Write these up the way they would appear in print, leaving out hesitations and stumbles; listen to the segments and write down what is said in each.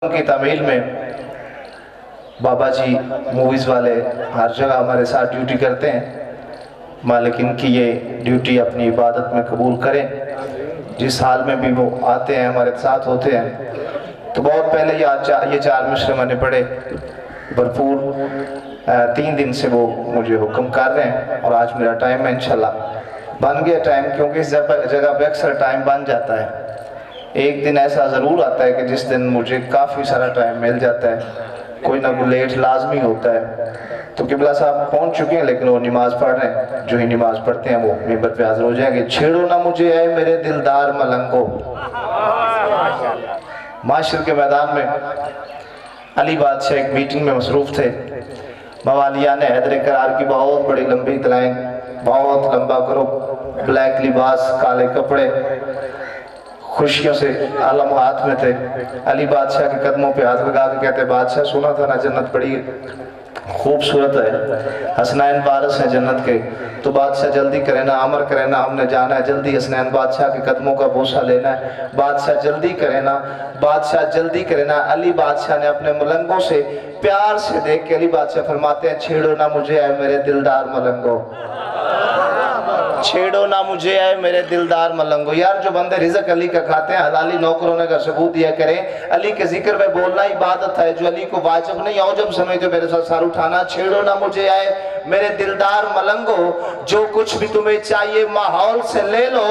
की तामील में बाबा जी मूवीज़ वाले हर जगह हमारे साथ ड्यूटी करते हैं। मालिक इनकी ये ड्यूटी अपनी इबादत में कबूल करें। जिस हाल में भी वो आते हैं हमारे साथ होते हैं। तो बहुत पहले ये चार मिसरे मैंने पढ़े भरपूर 3 दिन से वो मुझे हुक्म कर रहे हैं और आज मेरा टाइम है, इंशाल्लाह बन गया टाइम, क्योंकि इस जगह पे अक्सर टाइम बन जाता है। एक दिन ऐसा ज़रूर आता है कि जिस दिन मुझे काफ़ी सारा टाइम मिल जाता है, कोई ना कोई लेट लाजमी होता है। तो किबला साहब पहुंच चुके हैं, लेकिन वो नमाज पढ़ रहे हैं। जो ही नमाज पढ़ते हैं वो मिंबर पे हाजिर हो जाएंगे। छेड़ो ना मुझे आए मेरे दिलदार मलंगो। माशर के मैदान में अली बादशाह एक मीटिंग में मसरूफ़ थे। मवालिया ने हैदर करार की बहुत बड़ी लंबी तलाएं, बहुत लंबा ग्रुप, ब्लैक लिबास, काले कपड़े, खुशियों से आलम हाथ में थे। अली बादशाह के कदमों पे हाथ लगा के कहते, बादशाह सुना था ना जन्नत बड़ी खूबसूरत है, हसनैन वारिस है जन्नत के, तो बादशाह जल्दी करे ना, अमर करे ना, हमने जाना है जल्दी हसनैन बादशाह के कदमों का बोसा लेना है। बादशाह जल्दी करे ना, बादशाह जल्दी करे ना। अली बादशाह ने अपने मलंगों से प्यार से देख के अली बादशाह फरमाते हैं, छेड़ो ना मुझे आए मेरे दिलदार मलंगो, छेड़ो ना मुझे आए मेरे दिलदार मलंगो। यार जो बंदे रिज़्क अली का खाते हैं, हलाली नौकरों ने का सबूत दिया करें। अली के जिक्र में बोलना इबादत है। जो अली को वाजिब नहीं औजब समझते मेरे साथ सर उठाना। छेड़ो ना मुझे आए मेरे दिलदार मलंगो, जो कुछ भी तुम्हें चाहिए माहौल से ले लो।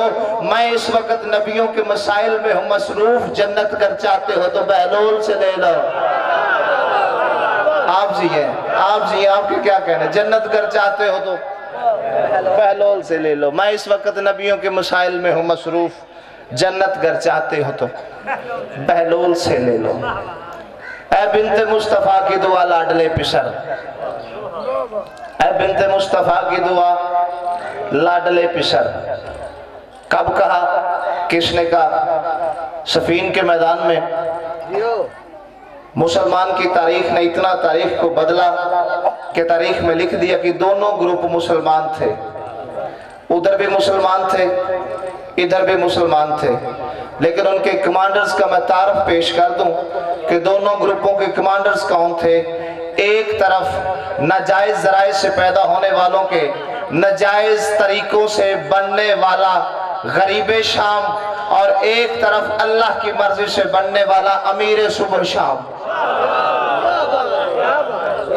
मैं इस वक्त नबियों के मसाइल में हूँ मसरूफ, जन्नत कर चाहते हो तो बहलोल से ले लो। आप जी आपके क्या कहना, जन्नत कर चाहते हो तो बहलोल से ले लो। मैं इस वक्त नबियों के मसाइल में हूँ मसरूफ, जन्नत घर चाहते हो तो बहलोल से ले लो। ऐ बिनते मुस्तफ़ा की दुआ लाडले पिसर, ऐ बिनते मुस्तफ़ा की दुआ लाडले पिसर। कब कहा, किसने कहा? सफीन के मैदान में मुसलमान की तारीख ने इतना तारीख को बदला कि तारीख में लिख दिया कि दोनों ग्रुप मुसलमान थे। उधर भी मुसलमान थे, इधर भी मुसलमान थे, लेकिन उनके कमांडर्स का मैं तारफ पेश कर दूं कि दोनों ग्रुपों के कमांडर्स कौन थे। एक तरफ नाजायज जराए से पैदा होने वालों के नाजायज तरीकों से बनने वाला गरीबे शाम, और एक तरफ अल्लाह की मर्जी से बनने वाला अमीर सुबह शाम।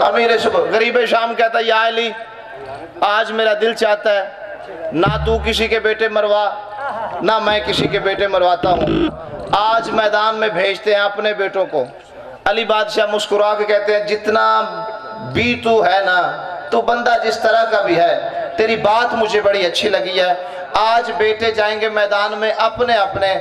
अमीर सुबह गरीबे शाम कहता है, या अली आज मेरा दिल चाहता है ना तू किसी के बेटे मरवा, ना मैं किसी के बेटे मरवाता हूँ, आज मैदान में भेजते हैं अपने बेटों को। अली बादशाह मुस्कुरा के कहते हैं, जितना भी तू है ना, तू बंदा जिस तरह का भी है, तेरी बात मुझे बड़ी अच्छी लगी है। आज बेटे जाएंगे मैदान में अपने अपने।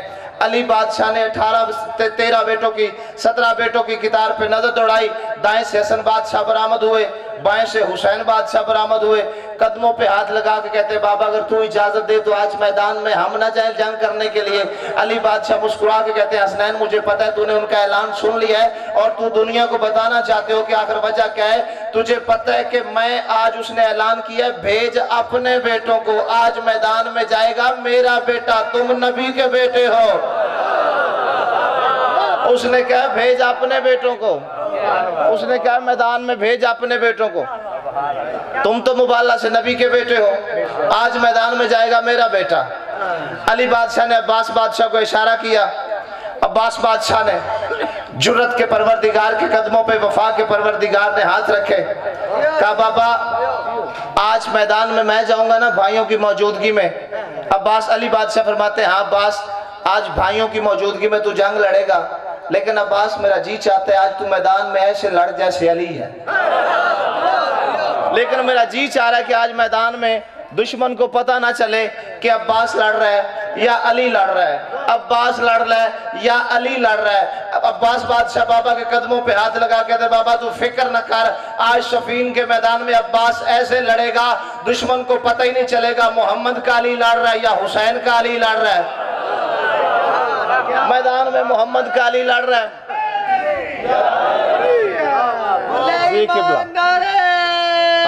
अली बादशाह ने 13 बेटों की 17 बेटों की कितार पे नजर दौड़ाई। दाएं से हसन बादशाह बरामद हुए, बाएं से हुसैन बादशाह बरामद हुए। कदमों पे हाथ लगा के कहते, बाबा अगर तू इजाजत दे तो आज मैदान में हम ना जाए जंग करने के लिए। अली बादशाह मुस्कुरा के कहते हैं, हसनैन मुझे पता है तूने उनका ऐलान सुन लिया है और तू दुनिया को बताना चाहते हो कि आखिर वजह क्या है। तुझे पता है कि मैं आज उसने ऐलान किया, भेज अपने बेटों को, आज मैदान में जाएगा मेरा बेटा, तुम नबी के बेटे हो। उसने कहा भेज अपने बेटों को, उसने कहा मैदान में भेज अपने बेटों को। तुम तो मुबाला से नबी के बेटे हो, आज मैदान में जाएगा मेरा बेटा। अली बादशाह ने अब्बास बादशाह को इशारा किया। अब्बास बादशाह ने जुर्रत के परवरदिगार के कदमों पे, वफा के परवरदिगार ने हाथ रखे। कहा बाबा आज मैदान में मैं जाऊंगा ना भाइयों की मौजूदगी में। अब्बास अली बादशाह फरमाते हैं, हाँ अब्बास आज भाइयों की मौजूदगी में तू जंग लड़ेगा, लेकिन अब्बास मेरा जी चाहता है आज तू मैदान में ऐसे लड़ जैसे अली है। लेकिन मेरा जी चाह रहा है कि आज मैदान में दुश्मन को पता ना चले कि अब्बास लड़ रहा है या अली लड़ रहा है, अब्बास लड़ रहा है या अली लड़ रहा है। अब्बास बादशाह बाबा के कदमों पे हाथ लगा के कहते, बाबा तू फिक्र न कर, आज सफीन के मैदान में अब्बास ऐसे लड़ेगा दुश्मन को पता ही नहीं चलेगा मोहम्मद का अली लड़ रहा है या हुसैन का अली लड़ रहा है। मैदान में मोहम्मद का अली लड़ रहा है।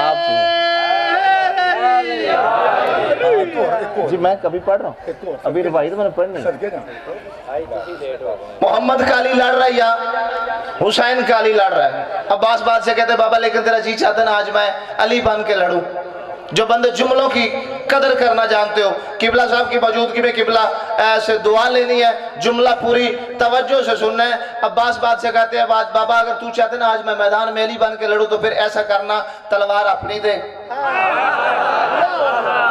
आप जी मैं कभी पढ़ रहा हूँ, अभी रिवाइज मैंने पढ़ नहीं। मोहम्मद का अली लड़ रहा है या हुसैन का अली लड़ रहा है। अब्बास बादशाह कहते बाबा लेकिन तेरा जी चाहता ना आज मैं अली बन के लड़ूं। जो बंदे जुमलों की कदर करना जानते हो, किबला साहब की मौजूदगी में किबला ऐसे दुआ लेनी है, जुमला पूरी तवज्जो से सुनना है। अब्बास बादशाह कहते हैं बाबा अगर तू चाहते ना आज मैं मैदान में अली बन के लड़ूं तो फिर ऐसा करना, तलवार अपनी दे,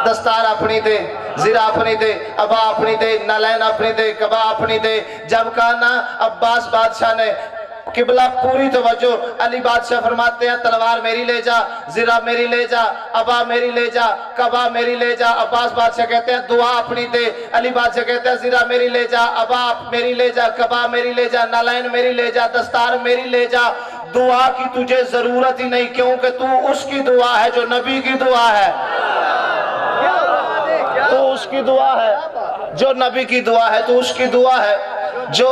दस्तार अपनी दे, जीरा अपनी दे, अबा अपनी दे, नालैन अपनी दे, कबा अपनी दे। जब कहा ना अब्बास बादशाह ने किबला पूरी तवज्जो, अली बादशाह फरमाते हैं तलवार मेरी ले जा, जीरा मेरी ले जा, अबा मेरी ले जा, कबा मेरी ले जा। अब्बास बादशाह कहते हैं दुआ अपनी दे, अली बादशाह कहते हैं जीरा मेरी ले जा, अबा मेरी ले जा, कबा मेरी ले जा, नालैन मेरी ले जा, दस्तार मेरी ले जा। दुआ की तुझे जरूरत ही नहीं, क्योंकि तू उसकी दुआ है जो नबी की दुआ है। तो उसकी दुआ है जो नबी की दुआ है, तो उसकी दुआ है जो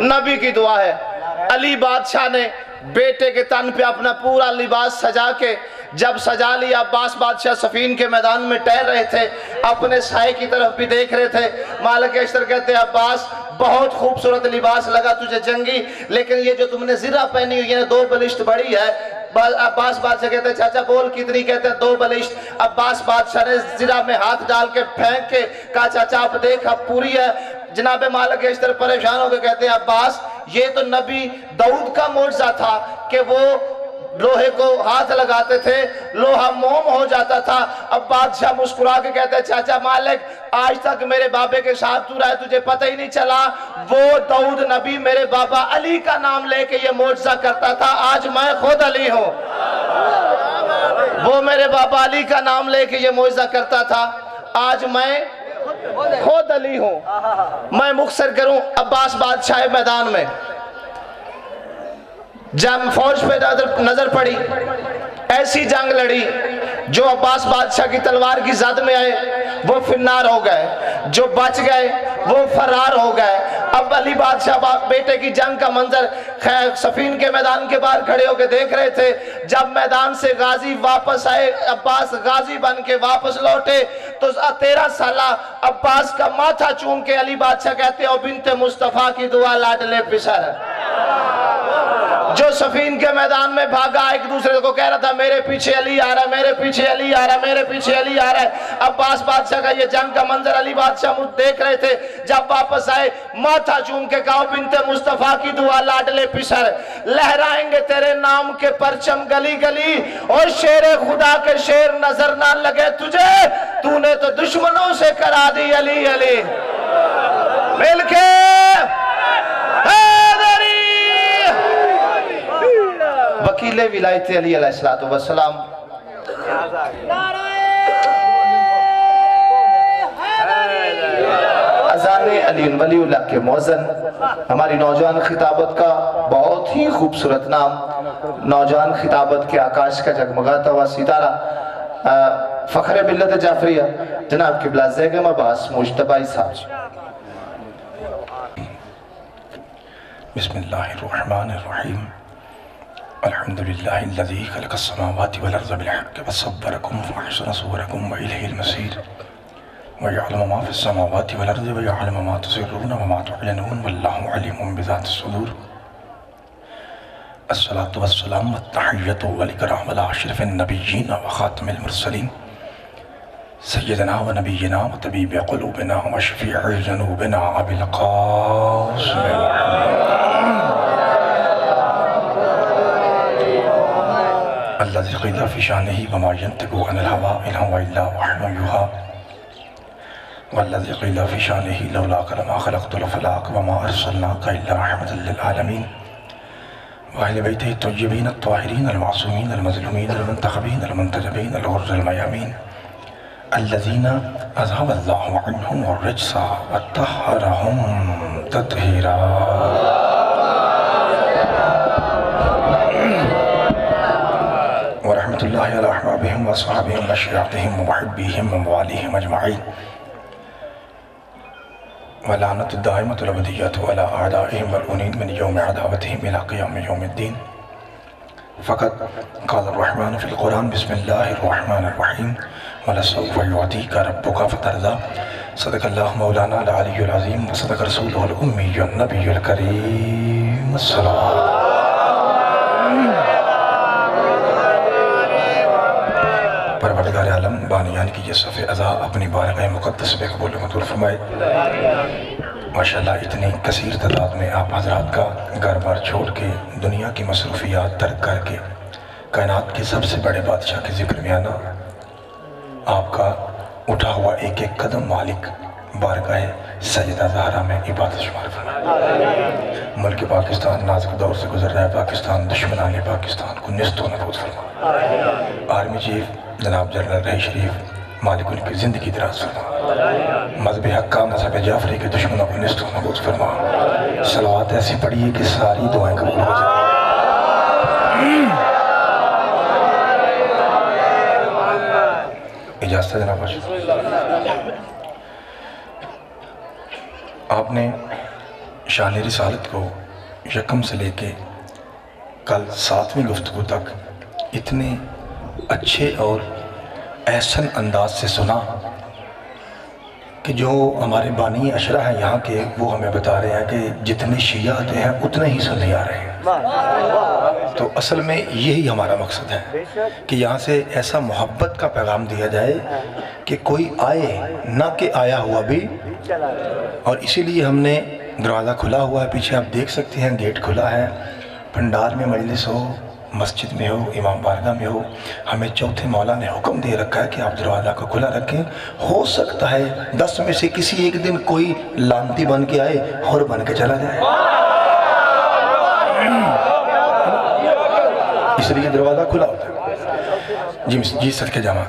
नबी की दुआ है। अली बादशाह ने बेटे के तन पे अपना पूरा लिबास सजा के जब सजा लिया, अब्बास बादशाह सफीन के मैदान में टहल रहे थे, अपने साए की तरफ भी देख रहे थे। मालिक अशतर कहते हैं अब्बास बहुत खूबसूरत लिबास लगा तुझे जंगी, लेकिन ये जो तुमने ज़िरा पहनी हुई है 2 बलिश्त बड़ी है। अब्बास बादशाह कहते हैं चाचा बोल कितनी, कहते हैं 2 बलिश्त। अब्बास बादशाह ने ज़िरा में हाथ डाल के फेंक के कहा चाचा आप देख अब पूरी है। जनाब मालिक अशतर परेशान होकर कहते हैं अब्बास ये तो नबी दाऊद का मोज़ा था कि वो लोहे को हाथ लगाते थे, लोहा मोम हो जाता था। अब बादशाह मुस्कुरा के कहते हैं चाचा मालिक आज तक मेरे बाबे के साथ तू रहा है, तुझे पता ही नहीं चला। वो दाऊद नबी मेरे बाबा अली का नाम लेके ये मोज़ा करता था, आज मैं खुद अली हूँ। वो मेरे बाबा अली का नाम लेके ये मोज़ा करता था, आज मैं खुद अली हूँ। मैं मुख्तसर करूं, अब्बास बादशाह मैदान में जब फौज पे नजर पड़ी, ऐसी जंग लड़ी जो अब्बास बादशाह की तलवार की जद में आए वो फिन्नार हो गए, जो बच गए वो फरार हो गए। अब अली बादशाह बेटे की जंग का मंजर सफीन के मैदान के बाहर खड़े होकर देख रहे थे। जब मैदान से गाजी वापस आए, अब्बास गाजी बन के वापस लौटे तो 13 साला अब्बास का माथा चूम के अली बादशाह कहते हो बिनते मुस्तफा की दुआ लाडले पिसर। जो सफीन के मैदान में भागा एक दूसरे को कह रहा था मेरे पीछे अली आ रहा है, मेरे पीछे अली आ रहा है, मेरे पीछे अली आ रहा है। अब्बास बादशाह का ये जंग का मंजर अली बादशाह देख रहे थे। जब वापस आए माथा चूम के कहा बिनते मुस्तफा की दुआ लाडले पिसर, लहराएंगे तेरे नाम के परचम गली गली और शेर खुदा के शेर नजर ना लगे तुझे, तूने तो दुश्मनों से करा दी अली अली। मिलके वकीले विलायत अली अलैहिस्सलातु वस्सलाम अज़ाने अली वलीउल्लाह के मौज़न हमारी नौजवान खिताबत का बहुत ही खूबसूरत नाम, नौजवान खिताबत के आकाश का जगमगाता हुआ सितारा फ़ख्र मिल्लत जाफरिया जनाब क़िबला ज़ैगम अब्बास मुज्तबा साहब। बिस्मिल्लाहिर्रहमानिर्रहीम अल्हम्दुलिल्लाहिल्लज़ी खलक़स्समावाति वल अर्ज़ बिल हक़्क़ि वसव्वरकुम फ़अहसना सुवरकुम व इलैहिल मसीर व यअलमु मा फ़िस्समावाति वल अर्ज़ि व यअलमु मा तुसिर्रून व मा तुअलिनून वल्लाहु अलीमुम बिज़ातिस सुदूर। अस्सलातु वस्सलामु वत्तहिय्यतु वल इकरामु अला अशरफिन नबिय्यीन व ख़ातिमिल मुरसलीन सय्यदना व नबिय्यना व तबीबि क़ुलूबिना व शफ़ीइ ज़ुनूबिना अबिल क़ासिम अल्लज़ी क़ीला फ़ी शानिही व मा यंतिक़ु अनिल हवा इन हुवा इल्ला वह्युन युहा वल्लज़ी क़ीला फ़ी शानिही लौलाका लमा ख़लक़तुल फ़लाक व मा अर्सलनाका इल्ला रहमतल लिल आलमीन व अहले बैतिही अत्तय्यबीन अत्ताहिरीन अल-मासूमीन अल-मज़लूमीन अल-मुंतख़बीन अल-मुंतजबीन अल-ग़ुर्रल मयामीन अल्लज़ीना अज़हबल्लाहु अन्हुम अर्रिज्सा व तह्हरहुम तत्हीरा। व रहमतुल्लाहि अला अहबाबिहिम व अस्हाबिहिम व अशियातिहिम व मुहिब्बिहिम व मवालिहिम अजमईन व लानतु दाइमतु अबदिय्यतु अला अअदाइहिम मलऊनीन मिन यौमि अदावतिहिम इला क़ियामि यौमिद्दीन। फ़क़त क़ाल अर्रहमान फ़िल क़ुरान बिस्मिल्लाहिर रहमानिर रहीम वलसौफ़ युअतीका रब्बुका फ़तरज़ा सदक़ल्लाहु मौलाना अल अलियुल अज़ीम व सदक़ रसूलुहुल उम्मियुन नबियुल करीम। परवरदिगार आलम बानियान की ये सफ़े अज़ा अपनी बारगाह मुक़द्दस में कबूल मंजूर फरमाए। माशाअल्लाह इतनी कसीर तादाद में आप हज़रात का घर बार छोड़ के दुनिया की मसरूफियात तर्क करके कायनात के सबसे बड़े बादशाह के ज़िक्र में आना, आपका उठा हुआ एक एक कदम मालिक बारगाह सजदा ज़हरा में इबादत शुमार फरमाए। मुल्क पाकिस्तान नाज़ुक दौर से गुजर रहा है, पाकिस्तान दुश्मनाने पाकिस्तान को निस्तो नबूद फरमाए। आर्मी चीफ जनाब जनरल रही शरीफ मालिक उनकी ज़िंदगी दराज फरमा, मज़हब हक्का मज़हब जाफरी के दुश्मनों को निस्तो नबूद फरमा। सलावत ऐसी पढ़िए कि सारी दुआएं कबूल हो जाए। इजाज़त जनाब। आपने शान रिसालत को यकम से लेके कल 7वीं गुफ्तगू तक इतने अच्छे और एहसन अंदाज से सुना कि जो हमारे बानी अशरा हैं यहाँ के, वो हमें बता रहे हैं कि जितने शिया आते हैं उतने ही सुन्नी आ रहे हैं। तो असल में यही हमारा मकसद है कि यहाँ से ऐसा मोहब्बत का पैगाम दिया जाए कि कोई आए ना कि आया हुआ भी। और इसीलिए हमने दरवाज़ा खुला हुआ है, पीछे आप देख सकते हैं गेट खुला है। भंडार में मजलिस हो, मस्जिद में हो, इमाम बारगाह में हो, हमें चौथे मौला ने हुक्म दे रखा है कि आप दरवाज़ा को खुला रखें। हो सकता है 10 में से किसी एक दिन कोई लानती बन के आए और बन के चला जाए, इसलिए दरवाज़ा खुला होता है। जी सदके जामा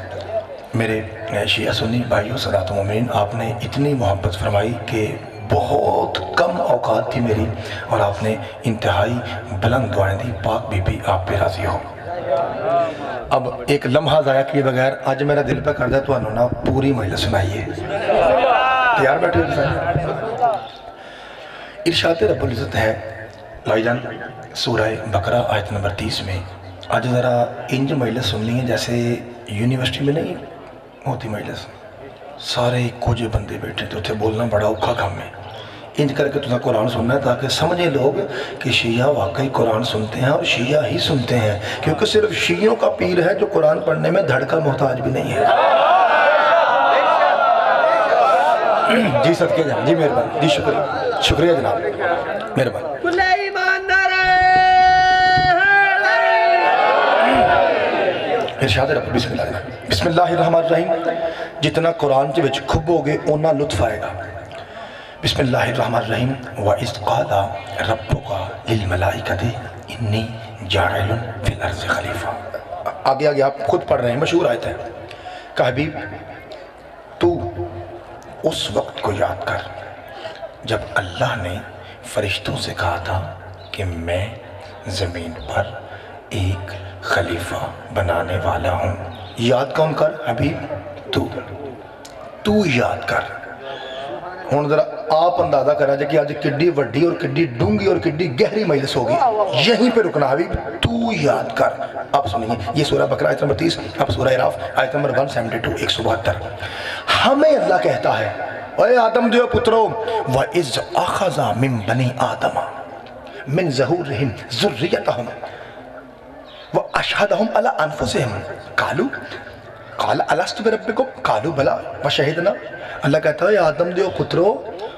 मेरे शिया सुन्नी भाइयों सदात मोमिन, आपने इतनी मोहब्बत फरमाई कि बहुत कम औकात थी मेरी और आपने इंतहाई बुलंद दुआएं दी। पाक बीबी आप पे राजी हो। अब एक लम्हा ज़ाया किए बगैर अज मेरा दिल पे कर दे तो ना पूरी महिला सुनाइए। तैयार बैठे हो? इरशाद रब्बुल इज़्ज़त है भाईजान सूरह बकरा आयत नंबर 30 में। आज ज़रा इंज महिला सुननी है जैसे यूनिवर्सिटी में नहीं होती महिला, सारे कुछ बंदे बैठे तो उत्थे बोलना बड़ा औखा काम है। इंज करके तुझे कुरान सुनना है ताकि समझे लोग कि शिया वाकई कुरान सुनते हैं और शिया ही सुनते हैं, क्योंकि सिर्फ शियों का पीर है जो कुरान पढ़ने में धड़का मोहताज भी नहीं है। जी सदके जान, जी मेहरबानी, जी शुक्रिया, शुक्रिया जनाब, मेहरबानी। इरशाद रब बिस्मिल्लाहिर्रहमानिर्रहीम। जितना कुरान के विच खुबोगे उन्ना लुत्फ आएगा। बिस्मिल्लाहिर्रहमानिर्रहीम। व इज़ क़ाला रब्बुका लिल मलाइकति इन्नी जाइलुन फिल अर्ज़ि खलीफा। आगे आगे आप खुद पढ़ रहे हैं, मशहूर आयत है। कहा हबीब तू उस वक्त को याद कर जब अल्लाह ने फरिश्तों से कहा था कि मैं ज़मीन पर एक खलीफा बनाने वाला हूँ। याद कौन कर हबीब? तू याद कर। हुण जरा आप अंदाजा करा जे कि अज किड्डी वड्डी और किड्डी डूंगी और किड्डी गहरी मजलिस होगी। यहीं पे रुकना हबीब, तू याद कर। अब सुनिए, ये सूरह बकरा आयत नंबर 30, अब सूरह इराफ आयत नंबर 172 172। हमें अल्लाह कहता है, ओए आदम दियो पुत्रो, व इज़ अख़ज़ा मिन बनी आदम मिन ज़हूरिहिम ज़ुर्रियतहुम व अशहदहुम अला अनफुसिहिम कालू काल अलस्तु बिरब्बिकुम कालू बला व शहीदना। अल्लाह कहता है आदम दियो पुत्रो,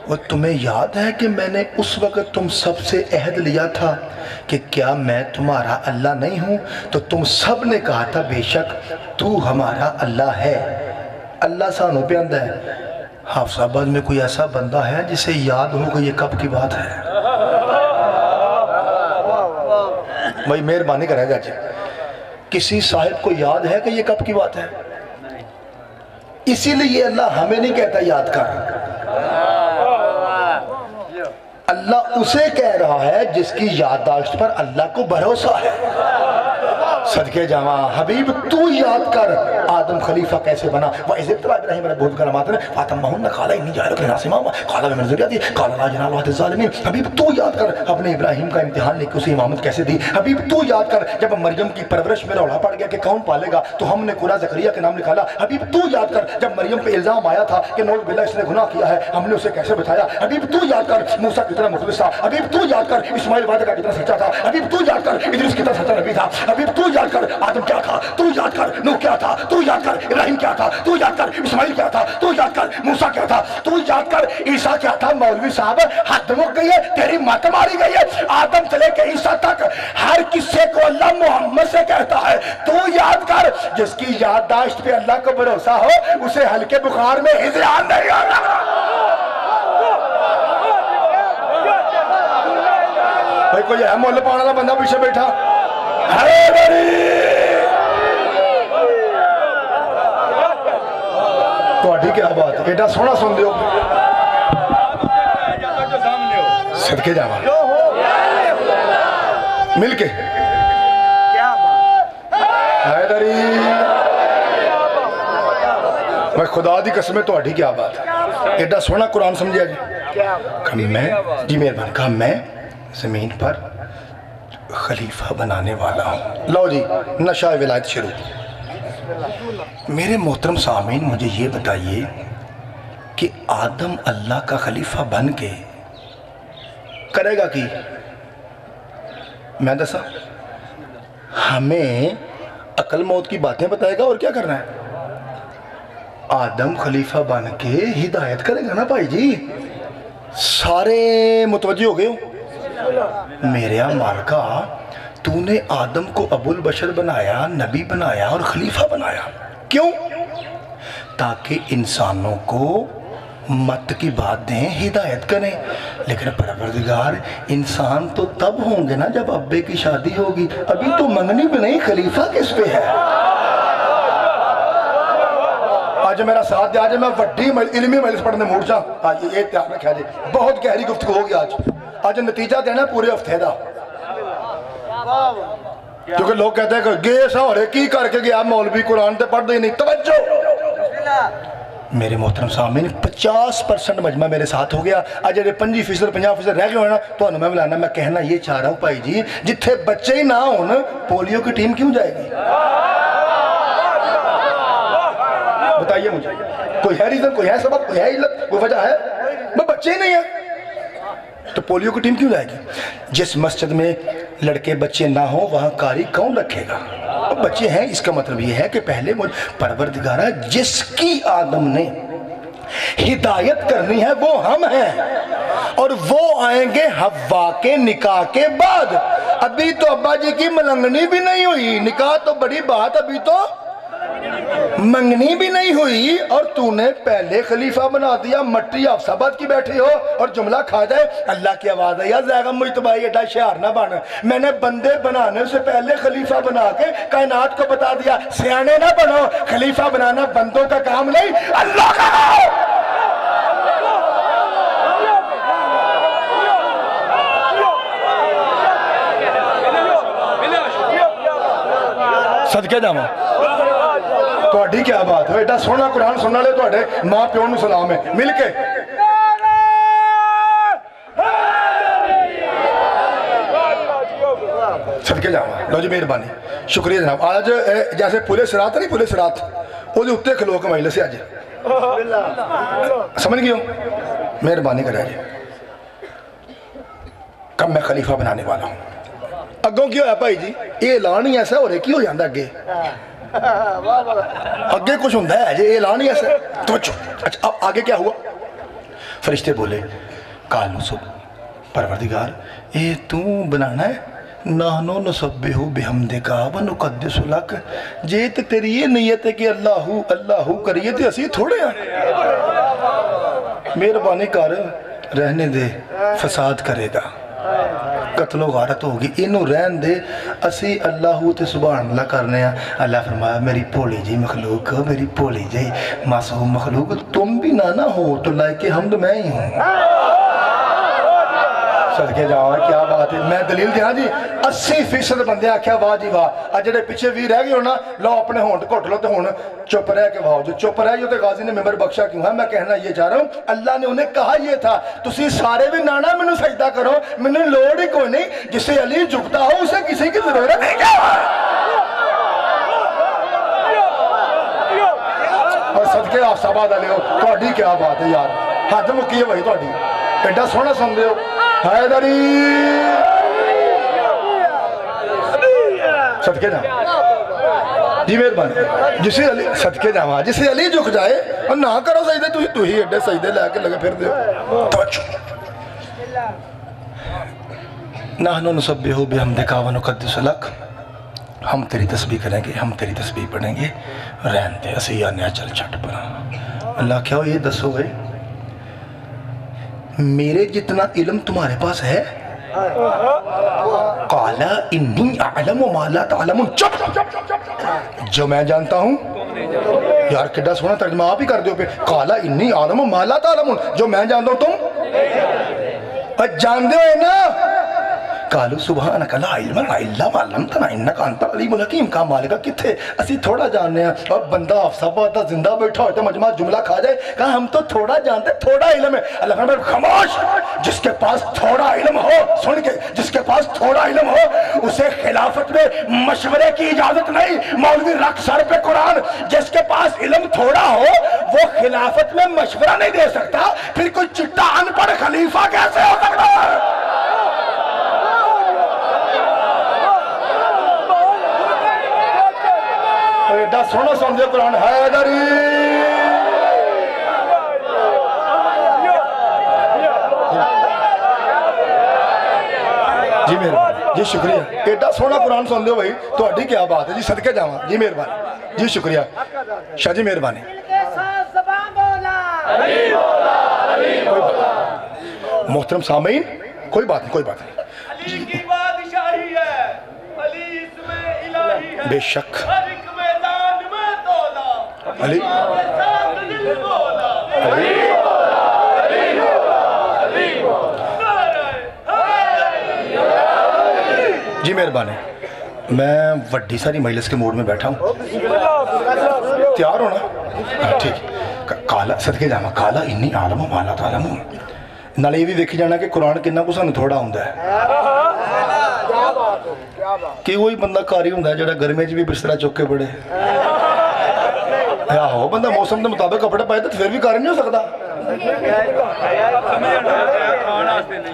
और तुम्हें याद है कि मैंने उस वक़्त तुम सबसे अहद लिया था कि क्या मैं तुम्हारा अल्लाह नहीं हूँ? तो तुम सब ने कहा था बेशक तू हमारा अल्लाह है। अल्लाह सानू पे आंदा है। हाफिजाबाद में कोई ऐसा बंदा है जिसे याद हो कि ये कब की बात है? भाई मेहरबानी करेगा जी, किसी साहिब को याद है कि ये कब की बात है? इसीलिए अल्लाह हमें नहीं कहता याद कर। अल्लाह उसे कह रहा है जिसकी याददाश्त पर अल्लाह को भरोसा है। सदके जावा हबीब तू याद कर आदम खलीफा कैसे बना। वह इज़्ज़त इब्राहिम मेरा बहुत करामात है फातिमा हुन्ना काला इन्नी जाहिर के नासिमा काला में ज़रियती काला ला जनाल वात ज़ालिमीन। हबीब तू याद कर अपने इब्राहिम का इम्तिहान लेके उसे इमामत कैसे दी। हबीब तू याद कर जब मरियम की परवरिश में रौला पड़ गया कि कौन पालेगा तो हमने कुरा ज़करिया के नाम निकाला। हबीब तू याद कर जब मरियम पे इल्ज़ाम आया था कि नौज़ बिल्लाह इसने गुनाह किया है हमने उसे कैसे बताया। हबीब तू याद कर मूसा कितना मुखलिस था। हबीब तू याद कर इस्माइल वादे का कितना सच्चा था। हबीब तू याद कर इद्रिस कितना सच्चा नबी था। हबीब तू याद कर आदम क्या था। तू याद कर नूह क्या था। तू याद कर इब्राहिम क्या था। तू याद कर इस्माइल क्या था। तू याद कर मूसा क्या था। तू याद कर ईसा क्या था। मौलवी साहब हद मुक गई है तेरी मत मारी गई है। आदम से लेकर ईसा तक हर किस्से को अल्लाह मोहम्मद से कहता है। तू याद कर जिसकी याददाश्त पे अल्लाह को भरोसा हो उसे हल्के बुखार में हिज़्यान नहीं होगा। भाई कोई है मुल्ल पाने वाला बंदा पीछे बैठा तो क्या बात है एडा सोहना सुन लियो सदके जावा मिलके क्या हैदरी मैं खुदा दी कसम तो क्या बात है एडा सोहना कुरान समझिया जी। मैं जी मेहरबानी कहा मैं जमीन पर खलीफा बनाने वाला हूँ। लो जी नशा विलायत शुरू। मेरे मोहतरम सामीन मुझे ये बताइए कि आदम अल्लाह का खलीफा बन के करेगा कि मैं दसा हमें अकल मौत की बातें बताएगा और क्या करना है। आदम खलीफा बन के हिदायत करेगा ना भाई जी। सारे मुतवज्जो हो गए हो। मेरे मालका तूने आदम को अबुल बशर बनाया नबी बनाया और खलीफा बनाया क्यों। ताकि इंसानों को मत की बात दें हिदायत करें। लेकिन परवरदिगार इंसान तो तब होंगे ना जब अब्बे की शादी होगी। अभी तो मंगनी भी नहीं खलीफा किस पे है। आज मेरा साथ दे आज मैं वड्डी इल्मी मजलिस पढ़ने मूड जा। आज ये ध्यान रखा जी बहुत गहरी गुफ्तगू होगी आज नतीजा देना पूरे हफ्ते का। क्योंकि लोग कहते हैं कि गे सौरे की करके गया मौलवी कुरान तो पढ़ते ही नहीं। तवज्जो मेरे मोहतरम सामीन 50% मजमा मेरे साथ हो गया। आज जो 25% 50% रह गए हो ना तो मैं मिलाना मैं कहना ये चाह रहा हूँ भाई जी जिथे बच्चे ही ना हो पोलियो की टीम क्यों जाएगी। बताइए मुझे कोई है रीजन कोई है सबब कोई है इल्लत कोई वजह है। मैं बच्चे ही नहीं है तो पोलियो की टीम क्यों जाएगी। जिस मस्जिद में लड़के बच्चे ना हो वहाँ कारी कौन रखेगा। अब बच्चे हैं इसका मतलब ये है कि पहले मुझ परवरदिगारा जिसकी आदम ने हिदायत करनी है वो हम हैं और वो आएंगे हव्वा के निकाह के बाद। अभी तो अब्बा जी की मलंगनी भी नहीं हुई। निकाह तो बड़ी बात अभी तो मंगनी भी नहीं हुई और तूने पहले खलीफा बना दिया। मट्टी अफसाबाद की बैठी हो और जुमला खा जाए अल्लाह की आवाज है यार जाएगा मुझतबाई एडा शहर ना बन। मैंने बंदे बनाने से पहले खलीफा बना के कायनात को बता दिया सियाने ना बनो। खलीफा बनाना बंदों का काम नहीं अल्लाह का। सदके जावा तो क्या बात है एडा सोहना कुरान सुनने वाले तो मां प्यो नूं सलाम है मिल के। सदके जावा लो जी मेहरबानी शुक्रिया जनाब। आज जैसे पुलिस रात नहीं पुलिस रात वो उत्ते खलो के मजलिस अज समझ गए हो। मेहरबानी करा जी कब मैं खलीफा बनाने वाला हूँ। अगों की होया भाई जी ये ऐलान ही ऐसा हो रहा की हो जाता अगे अगे कुछ होता है जी ऐलान ही ऐसा तो अच्छा अब आगे क्या हुआ। फरिश्ते बोले कालू सुब परवरदिगार ये तू बनाना है नानो नसब्बिहु बिहम्दिका व नुक़द्दिसु लक। जे ते तेरी ये नीयत है कि अल्लाहू अल्लाहू करिए तो असी थोड़े हैं। मेहरबानी कर रहने दे फसाद करेगा कत्लो गारत होगी इनू रहन दे असी अल्लाहू ते सुभान अल्लाह करने। अल्लाह फरमाया मेरी भोली जी मखलूक मेरी भोली जी मासूम मखलूक तुम भी ना हो तो लायके हम तो मैं ही हूँ। सदके जावा, क्या बात है। मैं दलील दिया जी, 80% बंदे आख्या वाह जी वाह। अज जे पिछे भी रह गए हो ना, लो अपने होंठ घुट लो तो हुण चुप रह के वाह। जो चुप रह गए तो गाजी ने मेंबर बख्शा क्यों है। मैं कहना ये चाह रहा हूँ, अल्लाह ने उन्हें कहा ये था, तुसी सारे भी नाना मैनू सजदा करो, मैनू लोड़ ही कोई नहीं। जिसे अली झुकता हो उसे किसी की जरूरत नहीं। और सदके आसाबाद वाले हो, थोड़ी क्या बात है यार, हद मुक्की है भाई थोड़ी। एडा सोहना सुनते हो हैदरी। सदके जावा जी, मेहरबानी। जिसे अली सदके जावा, जिसे अली झुक जाए और ना करो सजदे, तू ही एडे सजदे लैके लगे फिर दो। नाहनु नुसब्बिहु बिहम्दिका व नुक़द्दिसु लक, हम तेरी तस्बीह करेंगे, हम तेरी तस्बीह पढ़ेंगे। रहते असी आने चल छट पर। अल्लाह क्या हो, ये दसो भाई, मेरे जितना इल्म तुम्हारे पास है? काला इन्नी अअलमु मा ला तअलमुन। चुप, जो मैं जानता हूं। यार कितना सोहना तर्जुमा आप ही कर दो पे। काला इन्नी अअलमु मा ला तअलमुन, जो मैं जानता हूं तुम जानते हो ना। कालू सुबहानक ला इल्मा लना इल्ला मा अल्लमतना इन्नका अंतल अलीमुल हकीम। का मालिका किथे असि थोड़ा जानते हैं। और बंदा अफसाबाद दा जिंदा बैठा हो तो मजमा जुमला खा जाए, कहा हम तो थोड़ा जानते, थोड़ा इल्म है। अल्लाह फरमाता है खामोश, जिसके पास थोड़ा इल्म हो, सुन के, जिसके पास थोड़ा इल्म हो उसे खिलाफत में मशवरे की इजाजत नहीं। मौलवी रख सर पे कुरान। जिसके पास इल्म थोड़ा हो वो खिलाफत में मशवरा नहीं दे सकता, फिर कोई चिट्टा अनपढ़ खलीफा कैसे हो सकता है? एडा सोना समझे कुरान हैदरी। जी मेहरबानी जी, शुक्रिया। एडा सोना कुरान सुन लो भाई, थोड़ी क्या बात है जी, सदके जावा जी, मेहरबानी जी, शुक्रिया शाह जी, मेहरबानी। मोहतरम सामीन, कोई बात नहीं, कोई बात नहीं। अली की बादशाही है, अली इसमें इलाही है, बेशक मैदान में तोला, अली साथ दिल बोला, अली जी, मेहरबानी। मैं वड्डी सारी मजलिस के मूड में बैठा हूँ, तैयार हो ना? ठीक। काला सदके जावा, काला इन्नी आलम माला तालम। नाले ये भी देखी जाना कि कुरान कितना कुछ सानू थोड़ा होंदा है। कि वही बंदा कारी होंदा है जो गर्मी भी बिस्तरा चुक के पड़े। आहो, बंदा मौसम के मुताबिक कपड़े पाए तो फिर भी कारी नहीं हो सकता।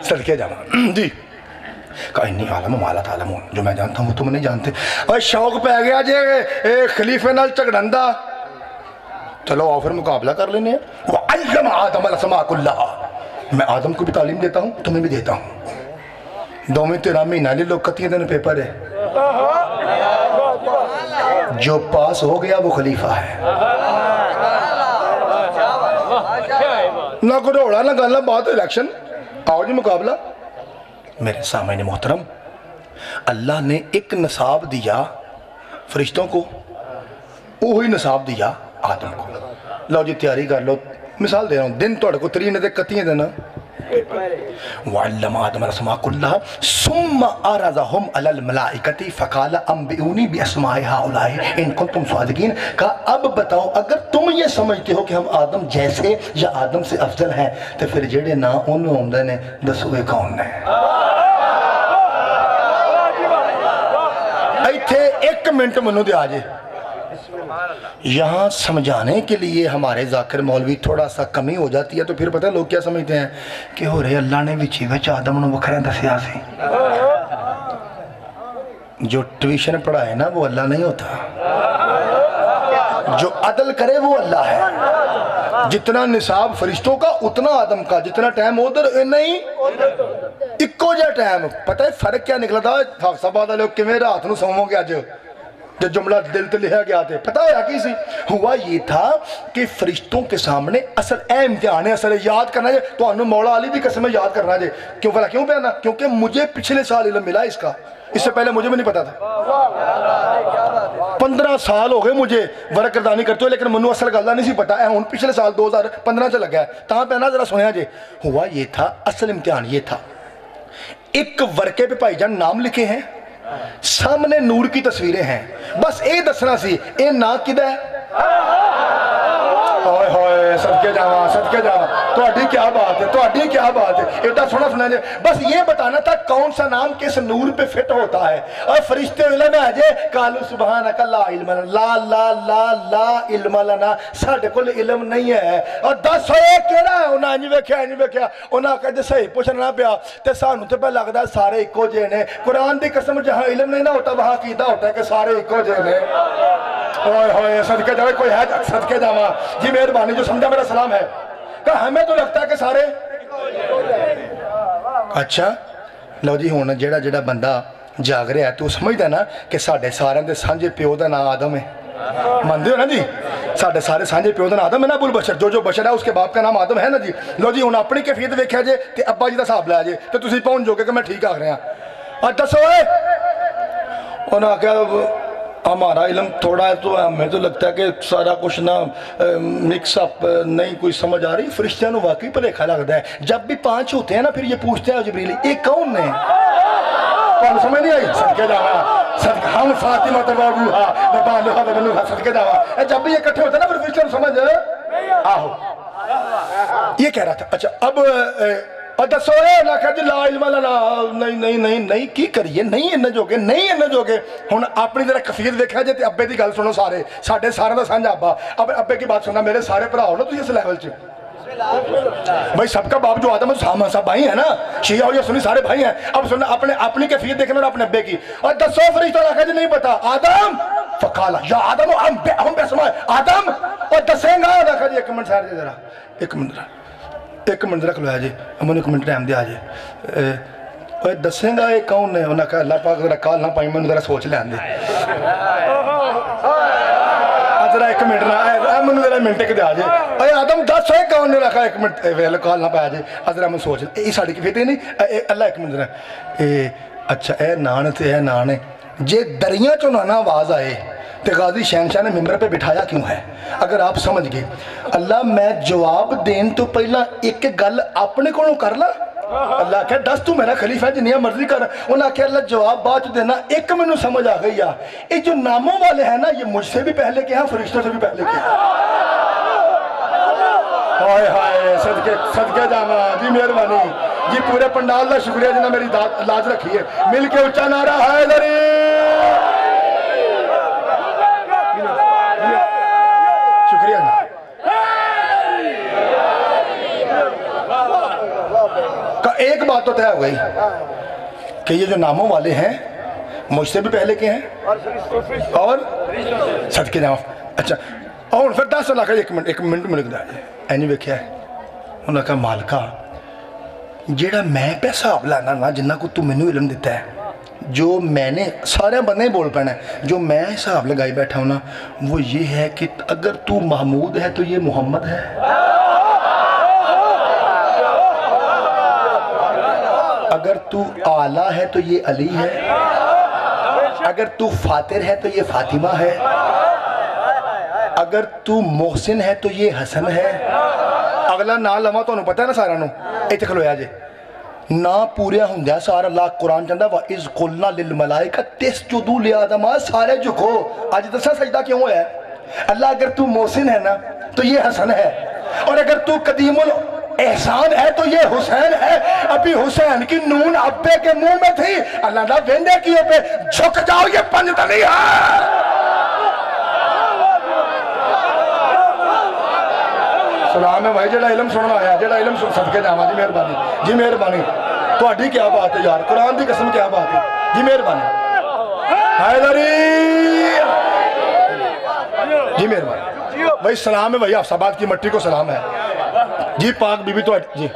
सदके जावा जी, का इन्नी आलम माला तालम, जो मैं जानता हूँ वो तुम नहीं जानते। और शौक पै गया जे खलीफे नाल झगड़न दा, चलो आओ फिर मुकाबला कर लेने। मैं आदम को भी तालीम देता हूँ, तुम्हें भी देता हूँ। 2 में 13 महीना ले लो, 31 दिन पेपर है। जो पास हो गया वो खलीफा है। ना घोड़ा ना गाला, बात इलेक्शन। आओ जी मुकाबला। मेरे सामने मोहतरम, अल्लाह ने एक नसाब दिया फरिश्तों को, वही नसाब दिया आदम को। लो जी तैयारी कर लो। मिसाल दे रहा हूँ, दिन थोड़े को 3 ने 31 दिन वअल्लम आदम अस्मा कुल्लहा सुम्मा अरज़हुम अलल मलाइकति फ़क़ाल अंबिऊनी बिअस्माइ हाउलाई इन कुंतुम सादिकीन। का अब बताओ, अगर तुम ये समझते हो कि हम आदम जैसे या आदम से अफजल हैं, तो फिर जेड़े ना उनमें होंदे ने दसो वे कौन ने? इत्थे 1 मिनट मनु दे आजे। यहाँ समझाने के लिए हमारे जाकिर मौलवी थोड़ा सा कमी हो जाती है, तो फिर पता है लोग क्या समझते हैं कि हो रहे अल्लाह ने विची विच आदम नूं वखरा दसिया सी। जो ट्यूशन पढ़ाए ना वो अल्लाह नहीं होता, जो अदल करे वो अल्लाह है। जितना निसाब फरिश्तों का उतना आदम का, जितना टाइम उधर नहीं इको जा टाइम। पता है फर्क क्या निकला था? हफ्साबाद वाले किवें रात नूं सोवोगे अज जो जुमला दिल ते लिखा गया थे, पता होया की सी? हुआ ये था कि फरिश्तों के सामने असल इम्तिहान है, असल याद करना है। तो मौला अली की कसम याद करना है। क्यों भला क्यों पहना? क्योंकि मुझे पिछले साल इल्म मिला इसका, इससे पहले मुझे भी नहीं पता था। 15 साल हो गए मुझे वरकरदानी करते हो, लेकिन मनु असल गल नहीं सी पता है। हूँ पिछले साल 2015 से लगा है, ता पहना जरा सुनिया जे। हुआ ये था, असल इम्तिहान ये था एक वर्के पे भाईजान नाम लिखे हैं, सामने नूर की तस्वीरें हैं, बस ये दसना सी ये ना किदा है। हाय हाय सदके जावा सदके जावा, ਤੁਹਾਡੀ क्या बात है, ਤੁਹਾਡੀ क्या बात है, एडा सोना सुना। बस ये बताना था कौन सा नाम किस नूर पे फिट होता है। और फरिश्ते इल्म है जे कालू सुभान अका ला इल्म ला ला ला ला इल्म लना, साडे कोल इल्म नहीं है। और दस होए केड़ा है, उन्हां नहीं वेख्या नहीं वेख्या, उन्हां कह जे सही पूछना पिया ते सानू ते पे लगदा सारे इको जे ने। कुरान दी कसम जहां इल्म नहीं ना होता वहां कीदा होता है कि सारे इको जे ने। ओए होए सदके जावे, कोई है सदके जावा जी मेहरबानी, जो समझा मेरा सलाम है। कहा हमें तो लगता है कि सारे अच्छा। लो जी हुण जेड़ा जेड़ा बंदा जाग रहा है तो समझदा ना कि साडे सारे दे सांझे प्यो दा नाम आदम है, मानते हो ना जी? साडे सारे सांझे प्यो दा नाम आदम है ना, अबुल बशर, जो बशर है उसके बाप का नाम आदम है ना जी। लो जी हुण अपनी कैफियत वेख्या जे ते अब्बा जी दा हिसाब लै जे ते तुसीं पहुंच जोगे कि मैं ठीक आख रहा। और दसो उन्हें आख्या हमारा इल्म थोड़ा है तो हमें तो लगता है कि सारा कुछ ना मिक्सअप नहीं कोई समझ आ रही। फरिश्तियों को वाकई भलेखा लगता है, जब भी 5 होते हैं ना फिर ये पूछते हैं जिब्रील ये कौन है, तो समझ नहीं आई। सदके जावा सदके हम फातिमा तबाबूहा नबालुहा वबनुहा, सदके जावा। जब भी ये इकट्ठे होते हैं ना फिर फरिश्तियों को समझ आओ। ये कह रहा था। अच्छा अब और दसो ना कह जी ला इल्म लना, नहीं नहीं नहीं नहीं की करिए, नहीं इन्ने जोगे, नहीं इन्ने जोगे। हुण अपनी जरा कफीयत वेख्या जे ते अब्बे दी गल सुनो, सारे साडे सारे दा सांझा अब्बा। अब अब्बे की बात सुनना, मेरे सारे भरा हो ना तुम इस लेवल च भाई, सबका बाप जो आदम है सब भाई है ना, शिया हो या सुन्नी सारे भाई हैं। अब सुनना अपने अपनी कैफियत देखना और अपने अब्बे की। और दसो फरिश्ता आखा जी नहीं पता आदम फकाला या आदम हम बेसमा आदम और दसेगा आखा जी एक मिनट सर जी जरा एक मिनट रख लो है जी, मैंने एक मिनट टाइम दिया जी। दसेगा ये कौन है? उन्हें कहा अल्लाह पाक जरा काल ना पाई, मैंने जरा सोच लें दे जरा एक मिनट ना, मैंने जरा मिनट के दिया जे। अरे आदम दस है कौन ने रखा, एक मिनट वेल काल ना पाया जे, जरा मैं सोच ये साड़ी की फिर नहीं अल्लाह एक मिनट जरा। अच्छा ए नान ते है नान है जे दरिया चो ना आवाज़ आए तो गाजी शहनशाह ने मिंबर पे बिठाया क्यों है? अगर आप समझ गए अल्लाह मैं जवाब देने तो पहला एक गल अपने को कर ला। अल्लाह आख्या दस तू मेरा खलीफा है जिन्नी मर्जी कर। उन्हें आख्या अल्लाह जवाब बाद देना। एक मैनू समझ आ गई आ, ये जो नामों वाले हैं ना ये मुझसे भी पहले के हैं, फरिश्तों से भी पहले के हैं। हाय हाय सदके सदके जावा जी मेहरबानी जी, पूरे पंडाल का शुक्रिया जिन्हें मेरी लाज रखी है। मिल के उच्चा नारा हैदरी, शुक्रिया ना। का एक बात तो तय हो गई कि ये जो नामों वाले हैं मुझसे भी पहले के हैं और सदके जाओ। अच्छा और फिर 10 लाख एक मिनट मिल गया एनी वेख्या उन्हें कहा मालका जेड़ा मैं पे हिसाब लाना ना जिन्ना को तू मैनू इलम दिता है, जो मैंने सारे बंदे ही बोल पैना है, जो मैं हिसाब लगाई बैठा हूँ ना वो ये है कि अगर तू महमूद है तो ये मोहम्मद है, अगर तू आला है तो ये अली है, अगर तू फातिर है तो ये फातिमा है, अगर तू मोहसिन है तो ये हसन है। अगला ना लवा तो पता है ना सारा इतने खलोया जे ना पूरे होंगे सारा अल्लाह कुरान कहता वा इज कुलना लिल मलाइका तस्जुदू लि आदम, सारे झुको। आज दसा सजदा क्यों है? अल्लाह अगर तू मोहसिन है ना तो ये हसन है, और अगर तू कदीमुल एहसान है तो ये हुसैन है। अभी हुसैन की नून अब्बे के मुंह में थी, अल्लाह ना वेंदे किए पे झुक जाओ ये पंजतनी है। सलाम है भाई जेड़ा इलम सुनना आया, जेड़ा इलम सुन सदके जावा जी मेहरबानी जी मेहरबानी। तो क्या बात है यार, कुरान की कसम क्या बात है जी मेहरबानी हैदरी जी मेहरबानी भाई। सलाम है भाई अफसाबाद की मट्टी को सलाम है जी। पाक बीबी तो जी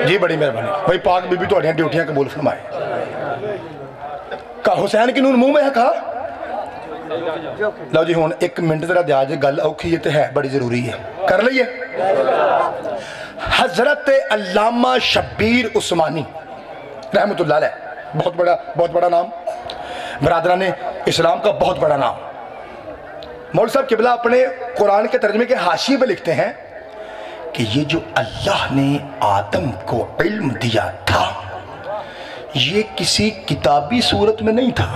जी बड़ी मेहरबानी भाई। पाक बीबी तो ड्यूटियां कबूल फरमाए। का हुसैन की नून मुंह में है कहा। लो जी हुन एक मिनट जरा दिया जे, गल औखी है तो है बड़ी जरूरी है, कर लीए। हजरत अल्लामा शब्बीर उस्मानी रहमतुल्लाह अलैह, बहुत बड़ा नाम, बरादरान इस्लाम का बहुत बड़ा नाम। मौलवी साहब किबला अपने कुरान के तर्जुमे के हाशिए पे लिखते हैं कि ये जो अल्लाह ने आदम को इल्म दिया था ये किसी किताबी सूरत में नहीं था,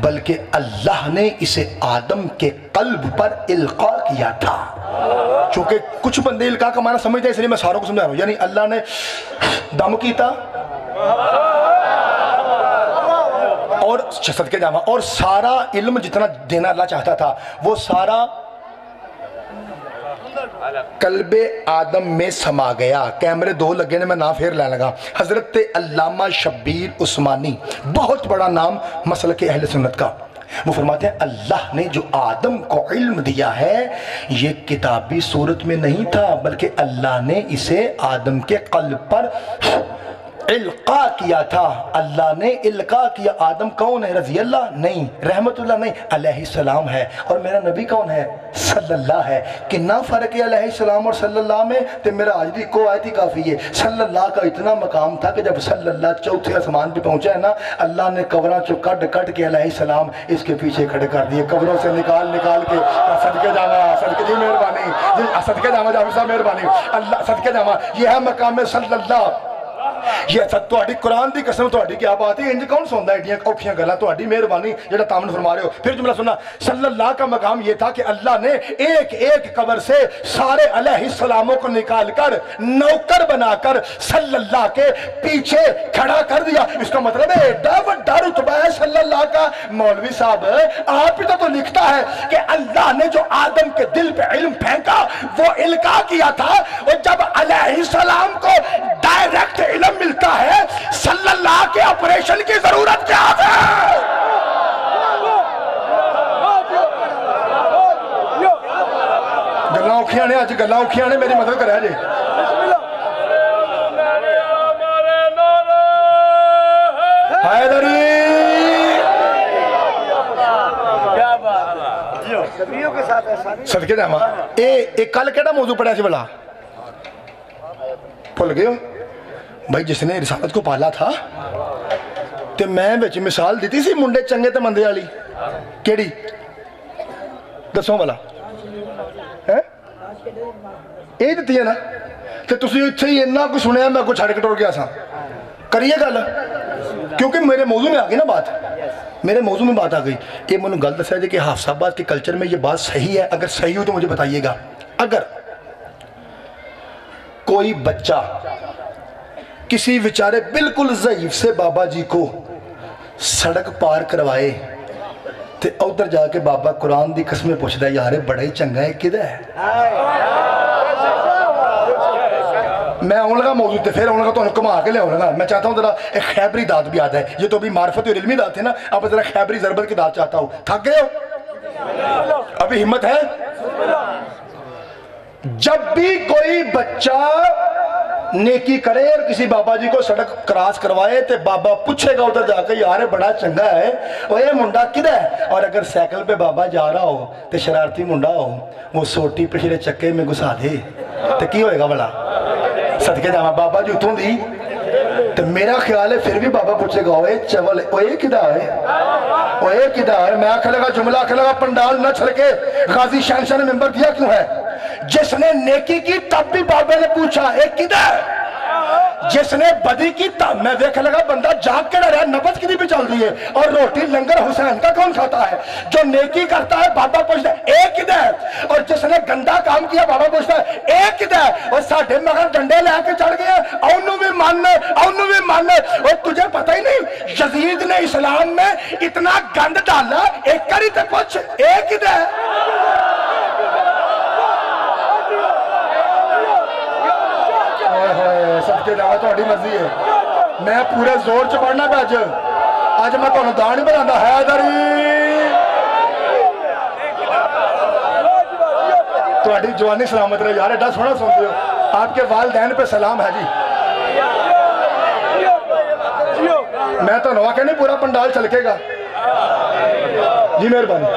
बल्कि अल्लाह ने इसे आदम के कल्ब पर इल्का किया था। चूंकि कुछ बंदे इल्का का माना समझते हैं, इसलिए मैं सारों को समझा रहा हूँ। यानी अल्लाह ने दम कीता और सदके जामा, और सारा इल्म जितना देना अल्लाह चाहता था वो सारा कल्बे आदम में समा गया। कैमरे दो लगे ने, मैं ना फेर ला लगा। हजरत अल्लामा शब्बीर उस्मानी, बहुत बड़ा नाम मसलक के अहले सुन्नत का। वो फरमाते हैं अल्लाह ने जो आदम को इल्म दिया है ये किताबी सूरत में नहीं था, बल्कि अल्लाह ने इसे आदम के कल्ब पर इल्का किया था। अल्लाह ने इल्का किया। आदम कौन है? रज़ी अल्लाह नहीं, रहमतुल्लाह नहीं, अलैहिस्सलाम है। और मेरा नबी कौन है? सल्लल्लाह है। कितना फ़र्क है अलैहिस्सलाम और सल्लल्लाह में? तो मेरा आज भी को आयत ही काफ़ी है। सल्लल्लाह का इतना मकाम था कि जब सल्लल्लाह चौथे आसमान पे पहुंचा है ना, अल्लाह ने कब्रों से कट के अलैहिस्सलाम इसके पीछे खड़े कर दिए, कब्रों से निकाल के। सदके जावा, सदके जी मेहरबानी, सदके जावा जाफर साहब मेहरबानी, अल्लाह सदके जावा। ये है मकाम सल्लल्लाह। ये तुहाडी कुरान की कसम, तुहाडी क्या बात है, इंज कौन सुनता एडियां औखियां गल्लां? तुहाडी मेहरबानी जेड़ा तामन फरमा रहे हो। फिर जुमला सुनना, सल्लल्लाह का मकाम ये था कि अल्लाह ने एक एक कब्र से सारे अलैहिस्सलामों को निकालकर नौकर बनाकर सल्लल्लाह के पीछे खड़ा कर दिया। इसका मतलब है एडा बड़ा रुतबा है सल्लल्लाह का। मौलवी साहब आप ही तो लिखता है कि अल्लाह ने जो आदम के दिल पे इल्म फेंका वो इल्का किया था, और जब अलैहिस्सलाम को डायरेक्ट इल्म मिलता है, सल्लल्लाह के ऑपरेशन की जरूरत क्या है? गल्लां औखियां ने, अज गल्लां औखियां ने, मेरी मदद करा जे। हैदरी सदके जावा। ए कल केड़ा मौजू पढ़ा सी भला? भुल गए हो भाई? जिसने रिसालत को पाला था ते मैं विच मिसाल दी सी मुंडे चंगे ते मंदे वाली, केड़ी दसो भला है? ये दी है ना? तो तुसीं इत्थे ही इन्ना कुछ सुनिया, मैं कुछ छड़ के टुर गया सा। करिए गल, क्योंकि मेरे मौजू में आ गई ना बात, मेरे मौजू में बात आ गई। ये मैंने गल दसा कि हाफसाबाद के कल्चर में ये बात सही है? अगर सही हो तो मुझे बताइएगा। अगर कोई बच्चा किसी बेचारे बिल्कुल ज़ईफ से बाबा जी को सड़क पार करवाए तो उधर जाके बाबा कुरान की कसमें पूछता है, यार बड़ा ही चंगा है, किदा है? मैं आने लगा मौजूद थे, फिर आने लगा तो घुमा के लिया लगा। मैं चाहता हूँ जरा एक खैबरी दाद भी आता है। ये तो अभी मार्फत और इल्मी दाद थे ना, अब जरा खैबरी ज़रबत की दाद चाहता हूँ। थक गए हो? अभी हिम्मत है? जब भी कोई बच्चा नेकी करे और किसी बाबा जी को सड़क क्रॉस करवाए तो बाबा पूछेगा उधर जाकर, यार बड़ा चंगा है, और ये मुंडा किधर है? और अगर साइकिल पे बाबा जा रहा हो तो शरारती मुंडा हो, वो सोटी पिछले चक्के में घुसा दे तो की होएगा भला? सदके जावा बाबा जी उतों दी। तो मेरा ख्याल है फिर भी बाबा पूछेगा, ओए चवल ओए किदा है, ओए किदा है? मैं आख लगा जुमला आख लगा, पंडाल न छलके, गाजी शहनशाह ने मेंबर दिया क्यों है? जिसने नेकी की तब भी बाबा ने पूछा एक किदा है, जिसने बदी की तब मैं देख लगा बंदा जाग के रहा, नबज कितनी भी चल रही है, और रोटी लंगर हुसैन का कौन खाता है? जो नेकी करता है बाबा पूछता है एक किदा है, और जिसने गंदा काम किया बाबा पूछता है एक किदा है। और साढ़े मगर डंडे लेके चढ़ गए, औनू भी मानने। और तुझे पता ही नहीं यजीद ने इस्लाम में इतना गंद डाला, एक करी तो पूछ एक किदा है? सबके जावा थोड़ी मर्जी है, मैं पूरे जोर च पढ़ना पे अज मैं तुहानू दान नहीं बनाता। हैदरी थोड़ी जवानी सलामत रहे यार, एडा सोहना सुनते हो। आपके वालदैन पे सलाम है जी। मैं तो आख्या नहीं पूरा पंडाल छलकेगा जी, मेहरबानी।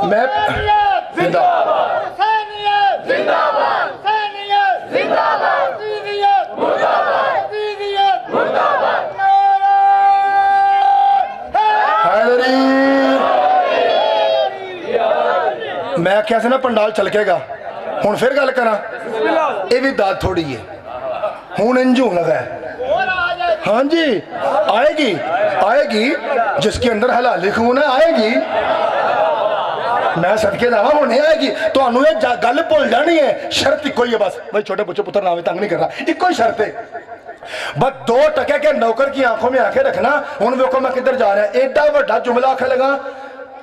मैं जिंदा आख्या से ना पंडाल चलकेगा हुण फिर गल करा ये भी दाद थोड़ी है हुण इंज होने लगा है हाँ जी आएगी आएगी जिसके अंदर हलाली खून है आएगी मैं सदके जावा होने आएगी तो ये गल भुल जानी है शर्त इको ही है बस भाई छोटे बच्चे पुत्र नाम तंग नहीं कर रहा इको ही शर्त है बस 2 टके के नौकर की आंखों में आंखें रखना हुण देखो मैं किधर जा रहा है एडा बड़ा जुमला आखे लगा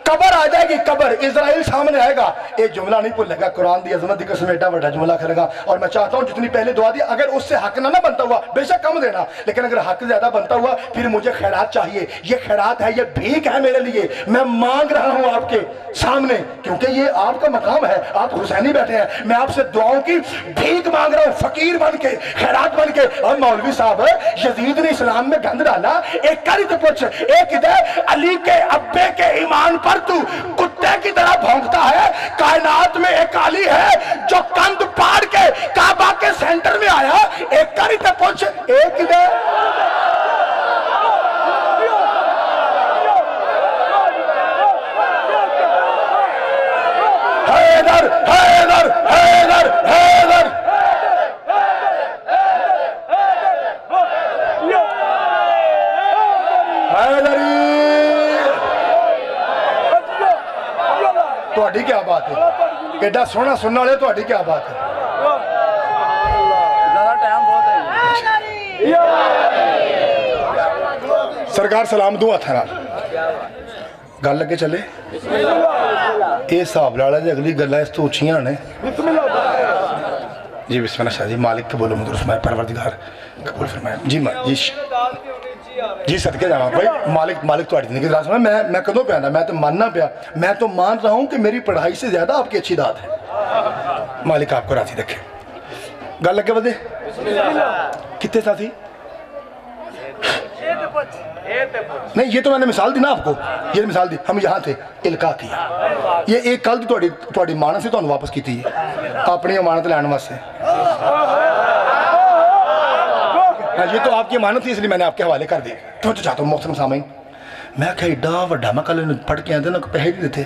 कबर आ जाएगी कबर इजराइल सामने आएगा ये जुमला नहीं भूलेगा कुरान की अजमत की कसम एडा बड़ा जुमला करेगा और मैं चाहता हूँ जितनी पहले दुआ दी अगर उससे हक ना बनता हुआ बेशक कम देना लेकिन अगर हक ज्यादा बनता हुआ फिर मुझे खैरात चाहिए ये खैरात है ये भीख है मेरे लिए मैं मांग रहा हूँ आपके सामने क्योंकि ये आपका मकाम है आप हुसैनी बैठे हैं मैं आपसे दुआओं की भीख मांग रहा हूँ फकीर बन के खैरात बन के और मौलवी साहब यजीद ने इस्लाम में गंद डाला एक कर तो पूछ एक इधर अली के अब्बे के ईमान पर तू कुत्ते की तरह भौंकता है कायनात में एक अली है जो कंध पाड़ के काबा के सेंटर में आया एक कर तो पूछ एक इधर हैदर हैदर हैदर हैदर हैदरी क्या बात है एडा सोहना सुनने वाले थोड़ी क्या बात है सरकार सलाम दूं हथ गल लगे चले ये हिसाब ला ला जी अगली गल्लां इस तो उच्चियां ने जी बिस्मिल्लाह शाह जी मालिक के बोलो मुदर फरमाए परवरदिगार कबूल फरमाए जी जी जी सदके जावा भाई मालिक मालिक थोड़ी जिंदगी रास मैं कदों पे आना मैं तो मानना पिया मैं तो मान रहा हूँ कि मेरी पढ़ाई से ज्यादा आपकी अच्छी दात है मालिक आपको राजी रखे गल लगे बदे कितने साथी नहीं ये तो मैंने मिसाल दी ना आपको ये मिसाल दी हम यहाँ थे इल्का किया ये एक कल थोड़ी मानत से तुहानू वापस की थी अपनी अमानत लैन वास्ते ये तो आपकी अमानत थी इसलिए मैंने आपके हवाले कर दी तो चाहता हूँ मोहतरम सामीन मैं क्या एडा व्डा मैं कल पढ़ के आते ना पैसे नहीं देते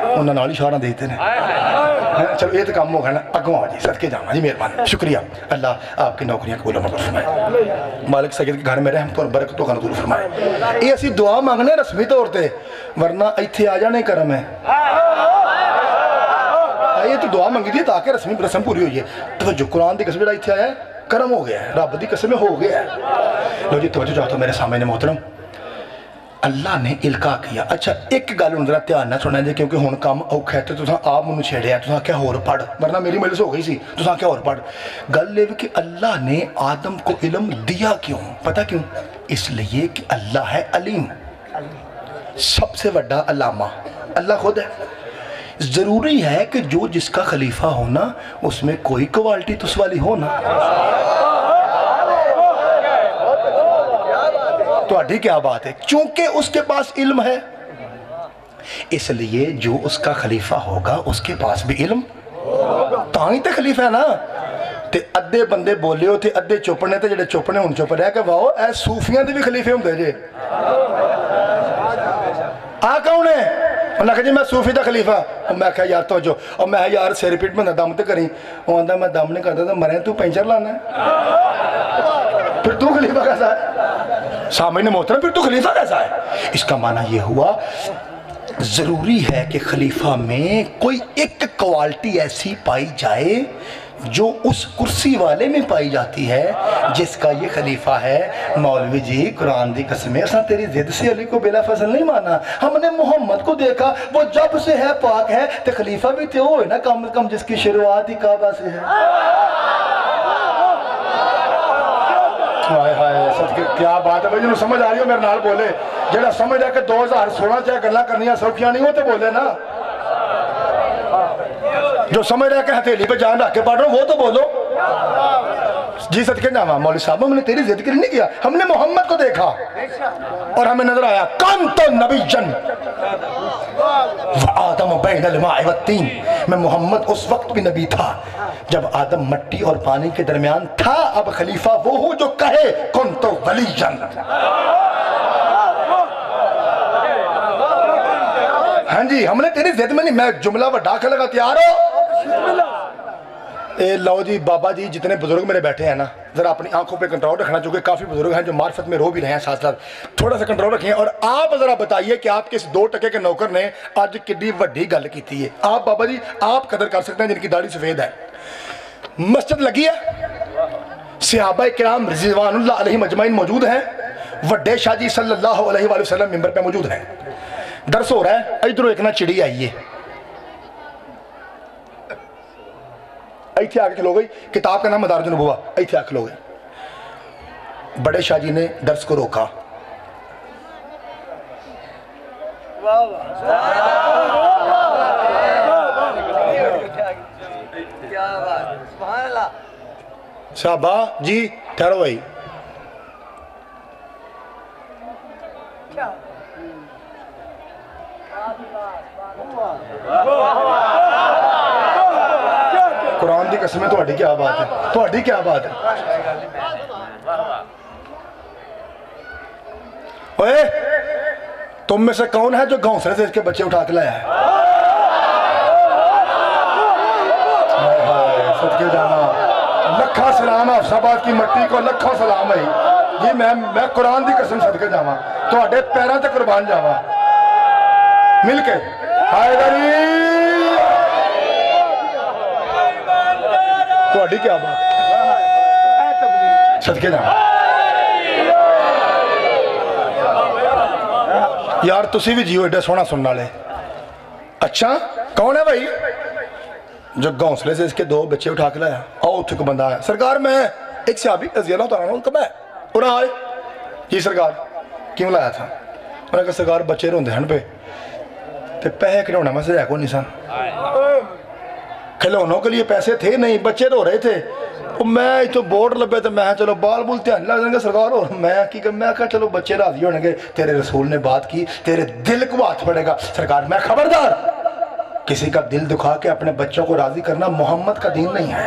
उन्होंने नाल इशारा देते हैं चलो ये तो काम हो गया ना अगों आ जी सदके जावा जी मेहरबानी शुक्रिया अल्लाह आपकी नौकरियां कबूल मंजूर फरमाए मालिक सैयद के घर में रहमत और बरकत का नज़ूर फरमाए ये असी दुआ मांगने रस्मी तौर पर वरना इत्थे आ जाने करम है ये तो दुआ मंगी थी ताकि रस्मी रस्म पूरी हुई है तो जो कुरान की कसम जो इत्थे आया करम हो गया है रब की कसम हो गया है लो जी तवज्जो चाहता मेरे सामने मोहतरम अल्लाह ने इल्का किया अच्छा एक गल जरा ध्यान ना सुना जी क्योंकि हुण काम औखा है तो तुसां आप मैनूं छेड़िया तुसां क्या होर पढ़ वरना मेरी मजलिस हो गई सी तुसां क्या होर पढ़ गल ये कि अल्लाह ने आदम को इल्म दिया क्यों पता क्यों इसलिए कि अल्लाह है अलीम सबसे बड़ा अल्लामा अल्लाह खुद है जरूरी है कि जो जिसका खलीफा होना उसमें कोई क्वालिटी तो उस वाली हो ना तो क्या बात है क्योंकि उसके पास इल्म है इसलिए जो उसका खलीफा होगा उसके पास भी इल्म ताई तो खलीफा है ना ते अद्धे बंदे बोले हो थे अद्धे चुप ने ते जेडे चुप ने हुण चुप रह के वाओ ए सूफियां दे भी खलीफे हुंदे जे आ कौन है उन्हें जी मैं सूफी का खलीफा और मैं क्या यार तो जो और मैं यार सिर पीट में दम तो करी वो आंदा मैं दम नहीं करता तो मरे तू पेंचर लाना फिर तू खलीफा कैसा है सामने मोहतरम फिर तू खलीफा कैसा है इसका माना ये हुआ जरूरी है कि खलीफा में कोई एक क्वालिटी ऐसी पाई जाए जो उस कुर्सी वाले में पाई जाती है जिसका ये खलीफा है मौलवी जी कुरान दी कसम असा तेरी जिद से अली को बेला फसल नहीं माना हमने मोहम्मद को देखा वो जब से है पाक है तो खलीफा भी तो हो ना कम से कम जिसकी शुरुआत ही काबा से है हाय हाय सच क्या बात है भाई जो समझ आ रही हो मेरे नाल बोले जेड़ा समझ है कि 2016 च गल्लां करनियां सौखियां नहीं हो तो बोले ना जो समझ रहा है कि हथेली पे जान रख के पढ़ रहा हूं वो तो बोलो जी सदके जावा मौलवी साहब हमने तेरी जिक्र नहीं किया हमने मोहम्मद को देखा और हमें नजर आया कौन तो नबी जन आदम बैनल माए व तीन मैं मोहम्मद उस वक्त भी नबी था जब आदम मट्टी और पानी के दरमियान था अब खलीफा वो हूं जो कहे कौन तो वली जन हाँ जी, हमने तेरी जिद में नहीं, मैं जुमला वड्डा कर लगा, तैयार हो? ए लो जी बाबा जी, जितने बुजुर्ग मेरे बैठे हैं ना, जरा अपनी आंखों पे कंट्रोल रखना, चूंकि काफ़ी बुजुर्ग हैं जो मार्फत में रो भी रहे हैं साथ साथ, थोड़ा सा कंट्रोल रखें। और आप जरा बताइए कि आपके इस 2 टके के नौकर ने आज किड्डी वड्डी गल की है। आप बाबा जी आप कदर कर सकते हैं जिनकी दाढ़ी सफ़ेद है। मस्जिद लगी है, सहाबा किराम रिज़वानुल्लाह अलैहिम अजमाइन मौजूद हैं, वड्डे शाह जी सल्लल्लाहु अलैहि वसल्लम मिंबर पे मौजूद हैं, दर्स हो रहा है। इधरों एक ना चिड़ी आई है, इतने आके खलो गई, किताब का नाम मदारिज नबुव्वा, इतने आके खलो गई। बड़े शाह जी ने दर्स को रोका, साहबा जी ठहरो भाई, कुरान की कसम है, ਤੁਹਾਡੀ क्या बात है, ਤੁਹਾਡੀ क्या बात है? ओए तुम में से कौन है जो घोंसले से इसके बच्चे उठा के लाया है? सदके जाना, लखा सलाम हफ्साबाद की मट्टी को, लखा सलाम है जी। मैं कुरान की कसम सदके जावा, ਤੁਹਾਡੇ पैरों तक कुर्बान जावा, मिल के हायदरी। ਤੁਹਾਡੀ क्या बात सदके जाना यार, तुसी भी जियो एडा सोहना सुनने वाले। अच्छा कौन है भाई जो घोंसले से इसके 2 बच्चे उठा के लाया? आओ उत्थे को बंदा है, सरकार मैं एक सहाबी रज़ी अल्लाह तआला अन्हु कब है उन्हें आए जी सरकार क्यों लाया था? उन्होंने कहा सरकार बच्चे रोंदे हैं पे, तो पैसे खिलौना में से को नहीं सन, खिलौनों के लिए पैसे थे नहीं, बच्चे रो रहे थे। मैं इतो बोर्ड लगे तो मैं चलो बाल बुल ध्यान लग जाएंगे सरकार, और मैं की मैं कहा चलो बच्चे राजी होंगे, तेरे रसूल ने बात की, तेरे दिल को हाथ पड़ेगा सरकार। मैं खबरदार, किसी का दिल दुखा के अपने बच्चों को राजी करना मोहम्मद का दीन नहीं है।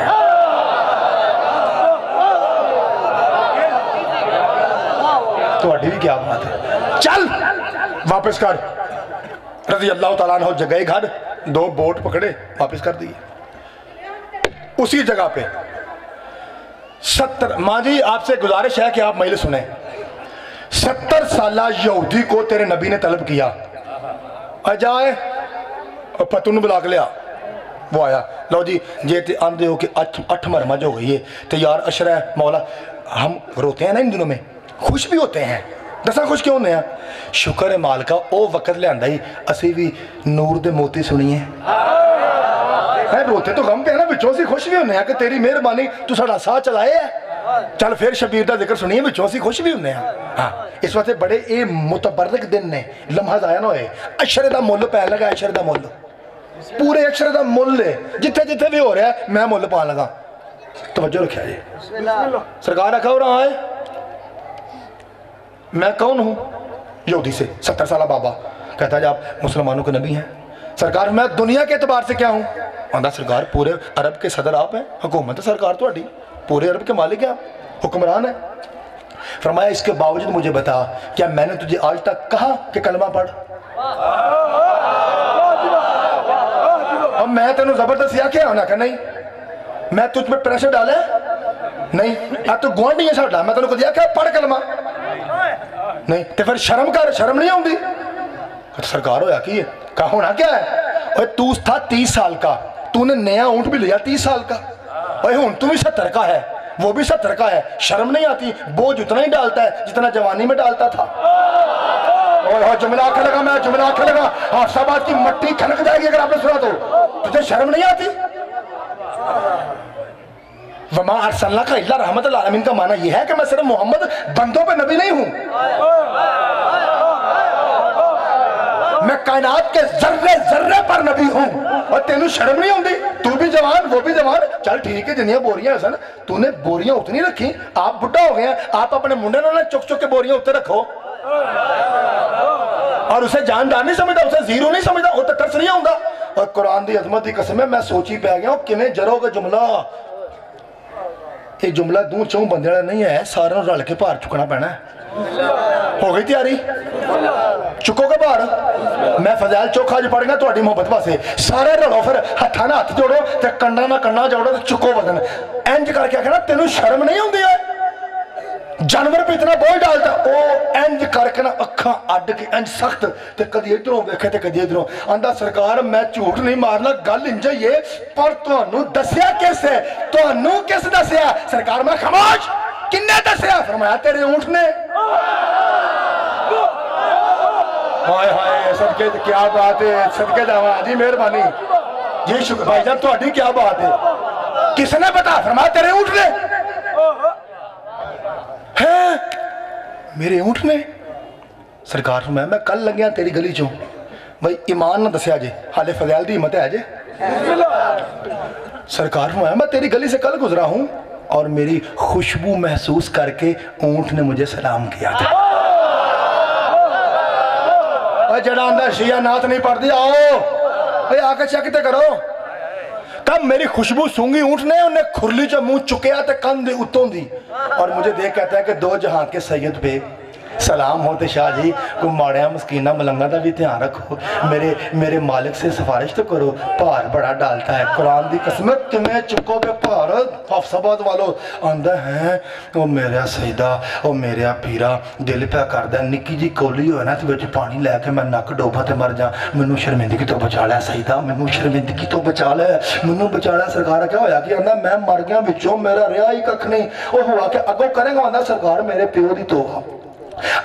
तो भी क्या बात है, चल वापस कर। रज़ी अल्लाह तआला अन्हु जगह घर 2 बोट पकड़े, वापस कर दिए उसी जगह पे। 70 माँ जी आपसे गुजारिश है कि आप महिल सुने, 70 साला यहूदी को तेरे नबी ने तलब किया, अजाए पतुन बुला के लिया, वो आया। लो जी जे ते आंदे हो कि 8 मरमज हो गई है, तो यार अशरा मौला, हम रोते हैं ना इन दिनों में, खुश भी होते हैं, दसा खुश क्यों होने? शुक्र है माल का, वो वक्त लिया ही असी भी नूर दे मोती सुनिए। रोते तो गम पे है ना, बिचों से खुश भी होने हैं कि तेरी मेहरबानी तू साड़ा साह चलाए है। चल फिर शबीर का जिक्र सुनिए, बिचों से खुश भी होने हैं। हाँ इस वास्ते बड़े ये मुतबरक दिन ने, लम्हा जाया ना होए, अशरे का मुल पै लगा, अशरे का मुल, पूरे अशरे का मुल है, जिथे जिथे भी हो रहा है मैं मुल पा लगा। तवज्जो रखा जी, सरकार रखा हो रहा है। मैं कौन हूँ? यहूदी से 70 साल बाबा कहता है आप मुसलमानों के नबी हैं। सरकार मैं दुनिया के एतबार से क्या हूँ? आंदा सरकार पूरे अरब के सदर आप हैं, हुकूमत है सरकार थोड़ी, पूरे अरब के मालिक हैं आप, हुक्मरान है। फरमाया इसके बावजूद मुझे बता, क्या मैंने तुझे आज तक कहा कि कलमा पढ़? और मैं तेन जबरदस्ती आख्या होना कि नहीं, मैं तुझ पे प्रेशर डाले नहीं, तू गुआढ़ी है साडा, मैं तेन कभी आख्या पढ़ कलमा नहीं, तो फिर शर्म कर, शर्म नहीं आती? सरकार होया कि कहा होना क्या है? तू था 30 साल का, तूने नया ऊंट भी लिया 30 साल का, भाई हूं तू भी 70 का है, वो भी 70 का है, शर्म नहीं आती? बोझ उतना ही डालता है जितना जवानी में डालता था। और जुमला आखे लगा, मैं जुमला आखे लगा, हफ्साबाद की मट्टी खनक जाएगी अगर आपने सुना तो। तुझे शर्म नहीं आती? वमा अरसलना का इल्ला रहमतल आलमीन का माना यह है कि मैं सिर्फ मोहम्मद बंदों पे नबी नहीं हूं, मैं कायनात के जर्रे जर्रे पर नबी हूं। और तेनू शर्म नहीं आती? तू भी जवान, वो भी जवान, चल ठीक है जिन्नियां बोरियां सन, तूने बोरियां उतनी रखी, आप बुढ़ा हो गया, आप अपने मुंडे ना चुक चुक के बोरियां उत्ते रखो। और उसे जानदार नहीं समझता, उसे जीरो नहीं समझता, वो तो तरस नहीं आਉਂਦਾ। और कुरान की अजमत की कसम है, मैं सोची पै गया किवें जरोगे जुमला। ये जुमला 2-4 बंदे वाला नहीं है, सारे रल के भार चुकना पैना है। हो गई तैयारी? चुकोगे बाहर? मैं फजैल चौखा अज पढ़ गया थोड़ी मोहब्बत वास्ते। सारे रलो फिर हथा ना हथ जोड़ो तो कंडा ना कंडा जोड़ो तो चुको वजन। इंज करके आखना तेन शर्म नहीं आती है? जानवर पे इतना बोझ डालता ओ इंज करके ना अखा अड के इंज सख्त ते कदी इधरों वेखे ते कदी इधरों आंदा सरकार मैं झूठ नहीं मारना गल इंज ही है पर तुहानू दस्या किस है? तुहानू किस दस्या? सरकार मैं खामोश किन्ने दस्या? फरमाया तेरे ऊंट ने। हाय हाय सदके क्या बात है, सदके जावा जी मेहरबानी जी शुक्र भाईजान तुहाडी क्या बात है। किसने बता? फरमाया तेरे ऊंट ने। है मेरे ऊंट ने? सरकार मैं कल लग्या तेरी गली चो भाई ईमान ना दसिया जे हाले फजैल दी हिम्मत है जे। सरकार मैं तेरी गली से कल गुजरा हूं और मेरी खुशबू महसूस करके ऊंट ने मुझे सलाम किया था। जड़ा अंदर शिया नाथ नहीं पढ़ती आओ भाई आके चेक तो करो। कब मेरी खुशबू सूंगी ऊंट ने उन्हें खुरली च मुंह चुकया तो कंध उतों दी और मुझे देख कहता है कि दो जहां के सैयद पे सलाम होते शाह जी को माड़िया मस्कीना मलंगा का भी ध्यान रखो। मेरे मालिक से सिफारिश तो करो भार बड़ा डालता है कुरान की कसम किमें चुकोगे भार हफ्साबाद वालों आंदा है वो मेरा सईदा वो मेरा पीरा दिल प्या करदा निक्की जी कोली हो ना तो पानी लैके मैं नक डोबा तो मर जा मैनू शर्मिंदगी तो बचा लिया सईदा मैनू शर्मिंदगी तो बचा लिया मैनू बचा लिया। सरकार क्या होया कि आंदा मैं मर गया बिचों मेरा रहा ही कख नहीं वो हुआ कि अगों करेगा आंदा सरकार मेरे प्यो की तोबा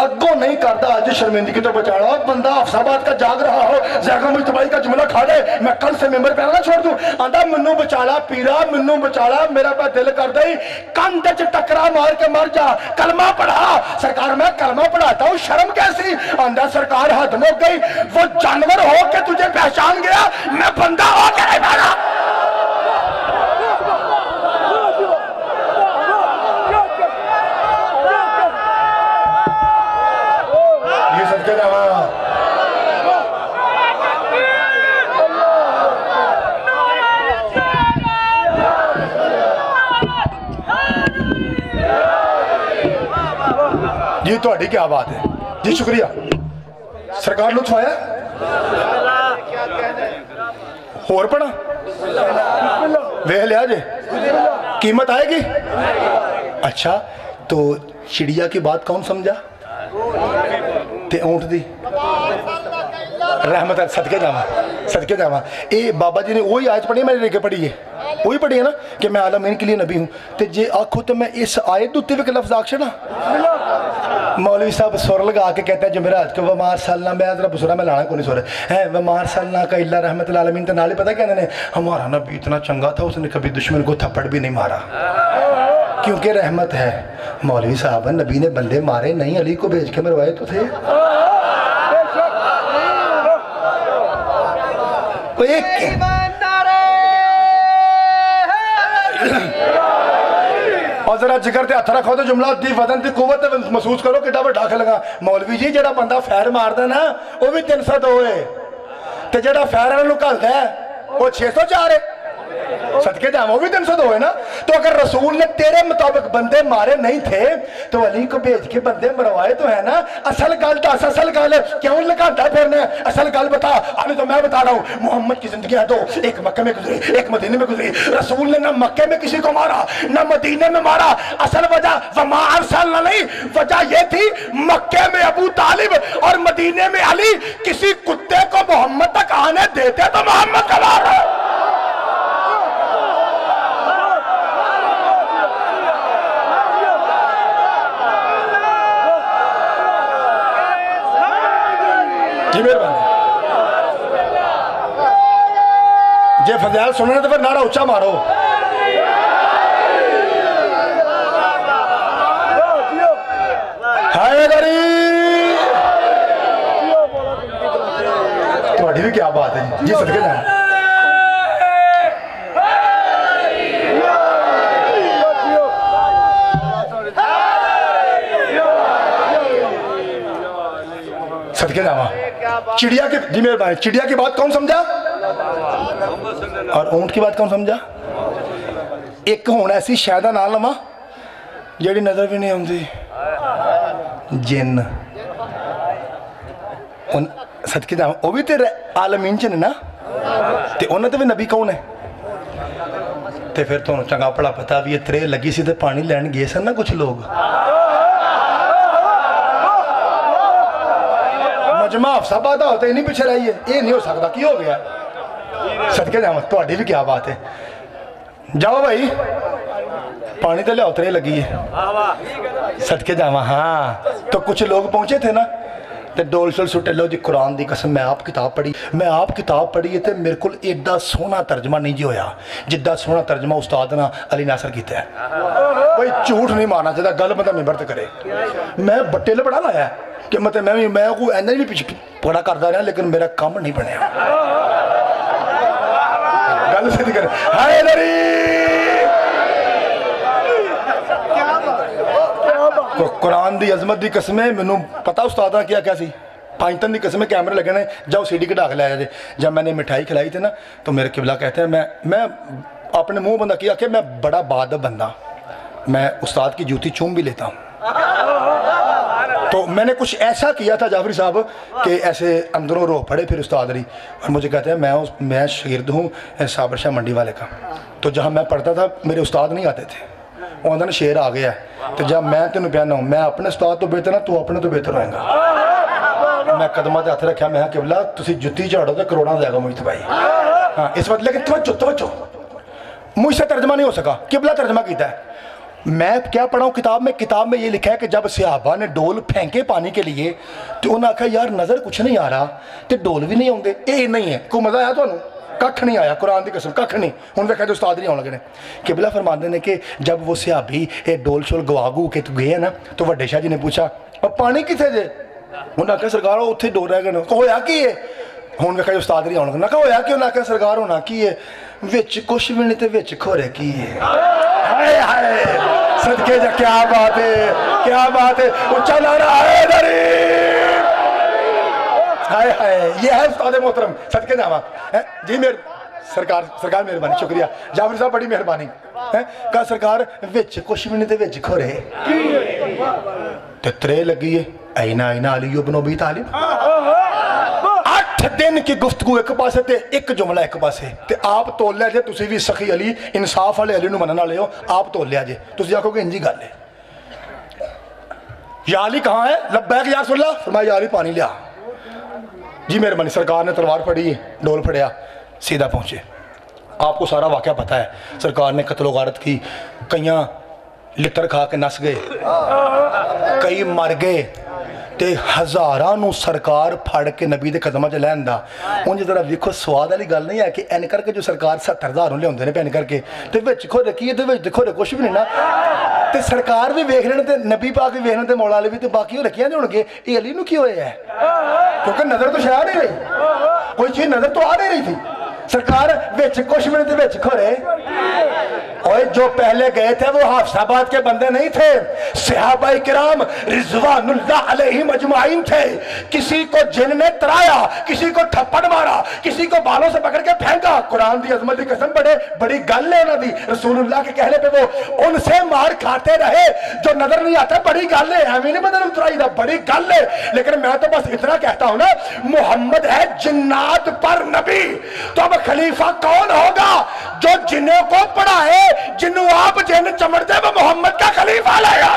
अगों नहीं करता आज शर्मिंदगी तो बचाना। बंदा हफ्साबाद का जाग रहा हो जैगा मुझ तबाही का जुमला खा दे मैं कल से मेंबर पैना छोड़ दूं आंदा मैनू बचाला पीरा मैनू बचाला मेरा पे दिल कर दे कंध च टकरा मार के मर जा कलमा पढ़ा। सरकार मैं कलमा पढ़ाता हूँ शर्म कैसी? आंदा सरकार हद मुक गई वो जानवर हो के तुझे पहचान गया मैं बंदा हो के नहीं मारा। जी थोड़ी क्या बात है जी शुक्रिया सरकार लुत्फ आया होर पढ़ा वेख लिया जे कीमत आएगी। अच्छा तो चिड़िया की बात कौन समझा ते ऊंट दी रहमत सदके जावा ये बाबा जी ने वही आयत पढ़ी मैंने लेके पढ़ी है वही पढ़ी है ना कि मैं आलमीन के लिए नबी हूँ तो जे आखो तो मैं इस आयत उत्ते भी लफ्ज आख ना मौलवी साहब सुर लगा के कहते हैं जमेरात को वमार सल्ला मैं जरा बुसरा में लाना को नहीं सुर है वमार सल्ला का इल्ला रहमत आलमीन तो नाले पता कहते हैं हमारा नबी इतना चंगा था उसने कभी दुश्मन को थप्पड़ भी नहीं मारा क्योंकि रहमत है। मौलवी साहब नबी ने बंदे मारे नहीं अली को भेज के मरवाए तो थे। और जरा जिगर ते हथ रखो तो जुमला दी वदन की कुवत महसूस करो कि ढाक लगा। मौलवी जी जेड़ा बंदा फैर मारदा ना वो भी 302 है ते जेड़ा फैर वाले घलदा है वो 604 है। सदके जावा वो भी 302 है ना। तो अगर रसूल ने तेरे मुताबिक बंदे मारे नहीं थे तो अली को भेज के बंदे मरवाए तो है ना। असल गल दस असल गल क्यों लगाता फिरने असल गल बता। अभी तो मैं बता रहा हूँ मोहम्मद की जिंदगी है दो एक मक्के में गुजरी एक मदीने में गुजरी। रसूल ने ना मक्के में किसी को मारा ना मदीने में मारा। असल वजह वमा अरसलना नहीं वजह यह थी मक्के में अबू तालिब और मदीने में अली किसी कुत्ते को मोहम्मद तक आने देते तो मोहम्मद का मार जे फजैल सुनना तो फिर नारा ऊंचा मारो। हाय गरी थोड़ी भी क्या बात है जी सदके जाना। सदके जावा चिड़िया की जी मेरे भाई चिड़िया की बात कौन समझा और ऊंट की बात कौन समझा? एक हूं ऐसी शायदा ना लवा जेड़ी नजर भी नहीं आती जिन सदके जावा वो भी तेरे आलमीन च ने ना, ते उन्होंने तो भी नबी कौन है? तो फिर तुहानू चंगा भला पता भी ये त्रे लगी सी ते पानी लैन गए सन ना कुछ लोग। मजमा हफ्साबाद दा होता नहीं पिछे रही है, ये नहीं हो सकता, की हो गया? सदके जावा तुहाडी भी क्या बात है। जाओ भाई पानी तो लियाओ, त्रे लगी है। सदके जावा। हाँ तो कुछ लोग पहुंचे थे ना, तो डोल शोल सुटे लो जी कुरान दी कसम, मैं आप किताब पढ़ी है तो मेरे को एडा सोहना तर्जमा नहीं जी होया जिद्दा सोहना तर्जमा उस्ताद ना अली नासर किया है। भाई झूठ नहीं मारना चाहिए, गल बंदा मिंबर ते करे। मैं बट्टे बड़ा लाया कि मतलब मैं कोई इन्ना भी पिछले बड़ा करता रहा, लेकिन मेरा काम नहीं बनया। गल सीधी कर कुरान दी अजमत दी कसम है, मैनू पता उस्ताद ने क्या सी, 5 दिन की कसम है, कैमरे लगे ने, जाओ सीडी कढ़ा के लाया जे। जब मैंने मिठाई खिलाई थी ना तो मेरे किबला कहते हैं मैं अपने मुंह बंदा किया कि मैं बड़ा बादब बंदा, मैं उस्ताद की जूती चूम भी लेता हूँ। तो मैंने कुछ ऐसा किया था जाफरी साहब कि ऐसे अंदरों रो पड़े फिर उस्ताद अली, और मुझे कहते हैं मैं शागिर्द हूँ साबर शाह मंडी वाले का। तो जहाँ मैं पढ़ता था मेरे उस्ताद नहीं आते थे, वो आंदा ना शेर आ गया है, तो जब मैं तेन प्याना हूँ मैं अपने उस्ताद तो बेहतर ना, तू अपने तो बेहतर होएगा। मैं कदमां ते हथ रखा, मैं किबला तुसी जुत्ती झाड़ो तो करोड़ा देगा मुझे भाई। हाँ इस वक्त लेकिन तवज्जो मुझसे तर्जमा नहीं हो सका, किबला तर्जमा किया है। मैं क्या पढ़ा हूँ किताब में ये लिखा है कि जब सहाबा ने डोल फेंके पानी के लिए तो उन्हें आखा यार नज़र कुछ नहीं आ रहा तो डोल भी नहीं आते, ये नहीं है। कोई मज़ा आया थानू? कख नहीं आया, कुरान की कसम कख नहीं। हूँ देखा जो उस्ताद नहीं आने लगे ने। किबला फरमाते हैं कि जब वो सहाबी ये डोल शोल गवागू के गए ना तो वड्डे शाह जी ने पूछा और पानी कितने जे? उन्हें आख्या सरकार उत्थे डोल रह गए। होया की है? हूँ देखा जो उस्ताद नहीं आने लगे। ना होया कि उन्हें आख्या सरकार होना की है, विच कुछ भी नहीं तो विच खोरे की है। हाय हाय सदके जा, क्या बात है, क्या बात है, उच्चा नारा है दरी। हाय हाय ये है उस्ताद मोहतरम, सदके जावा जी। मेरे सरकार मेहरबानी, शुक्रिया जाफर साहब, बड़ी मेहरबानी है। कहा सरकार विच कुछ भी नहीं तो विच खोरे ते त्रे लगी है। आईना आईना अली इब्न अबी तालिब, 8 दिन की गुफ्तगू एक पासे ते एक जुमला एक पासे, ते आप तोल लिया जे। तुसी भी सखी अली इंसाफ वाले अली नूं मनन वाले हो, आप तोल लिया जे। तुसी आखोगे इंजी गल है, या अली कहाँ है? लब्बैक या रसूलल्लाह। फरमाया या अली पानी लिया जी मेहरबानी। सरकार ने तलवार फड़ी, डोल फड़िया, सीधा पहुंचे। आपको सारा वाकया पता है, सरकार ने कत्लो गारत की, कईयां लिटर खा के नस गए, कई मर गए, ते हज़ारां नूं सरकार फड़ के नबी दे कदमां च लैंदा। उंज जरा देखो स्वाद वाली गल नहीं है कि एन करके जो सरकार 70,000 लियाउंदे ने पैन करके ते विच खोरे की है, ते विच देखो कुछ भी नहीं ना। ते सरकार भी वेख लेने ते नबी पाक भी वेख लेने ते मौला अली भी, ते बाकी रखियां होणगे ये अली नूं की होया है? क्योंकि नजर तो शायद नहीं रही, कोई चीज नजर तो आ नहीं रही थी। सरकार विच कुछ भी नहीं थे विच खोरे। और जो पहले गए थे वो हफ्साबाद के बंदे नहीं थे, सहाबाए किराम रिजवानुल्लाह अलैहिम अजमाइन थे। किसी को जिन ने तराया, किसी को थप्पड़ मारा, किसी को बालों से पकड़ के फेंका। कुरान दी अजमत की कसम, बड़ी गल है उन्होंने दी। रसूलुल्लाह के कहने पे वो उनसे मार खाते रहे जो नजर नहीं आता। बड़ी गल है, हमें नहीं बदल उतराई था, बड़ी गल है। लेकिन मैं तो बस इतना कहता हूं ना, मुहम्मद है जिन्नात पर नबी, तो अब खलीफा कौन होगा जो जिन्नों को पढ़ाए? जिन्हों आप जिन चमड़ते वो मोहम्मद का खलीफा लाएगा।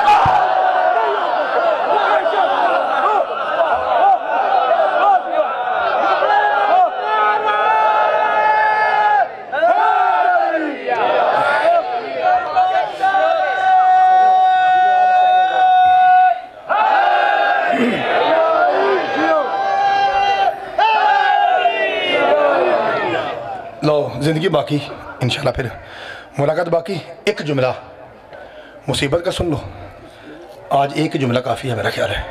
लो जिंदगी बाकी इंशाल्लाह फिर मुलाकात बाकी। एक जुमला मुसीबत का सुन लो, आज एक ही जुमला काफ़ी है मेरा ख्याल है।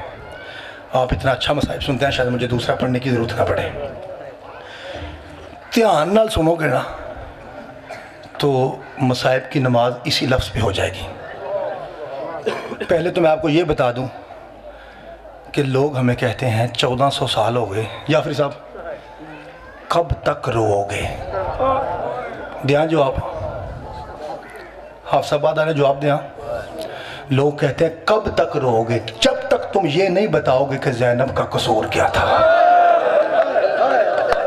आप इतना अच्छा मसाइब सुनते हैं, शायद मुझे दूसरा पढ़ने की ज़रूरत ना पड़े। ध्यान नाल सुनोगे ना तो मसाइब की नमाज इसी लफ्ज़ पे हो जाएगी। पहले तो मैं आपको ये बता दूं कि लोग हमें कहते हैं 1400 साल हो गए, या फिर साहब कब तक रोओगे? दिया जवाब, हाफसाबाद ने जवाब दिया। लोग कहते हैं कब तक रोओगे? जब तक तुम ये नहीं बताओगे कि ज़ैनब का कसूर क्या था।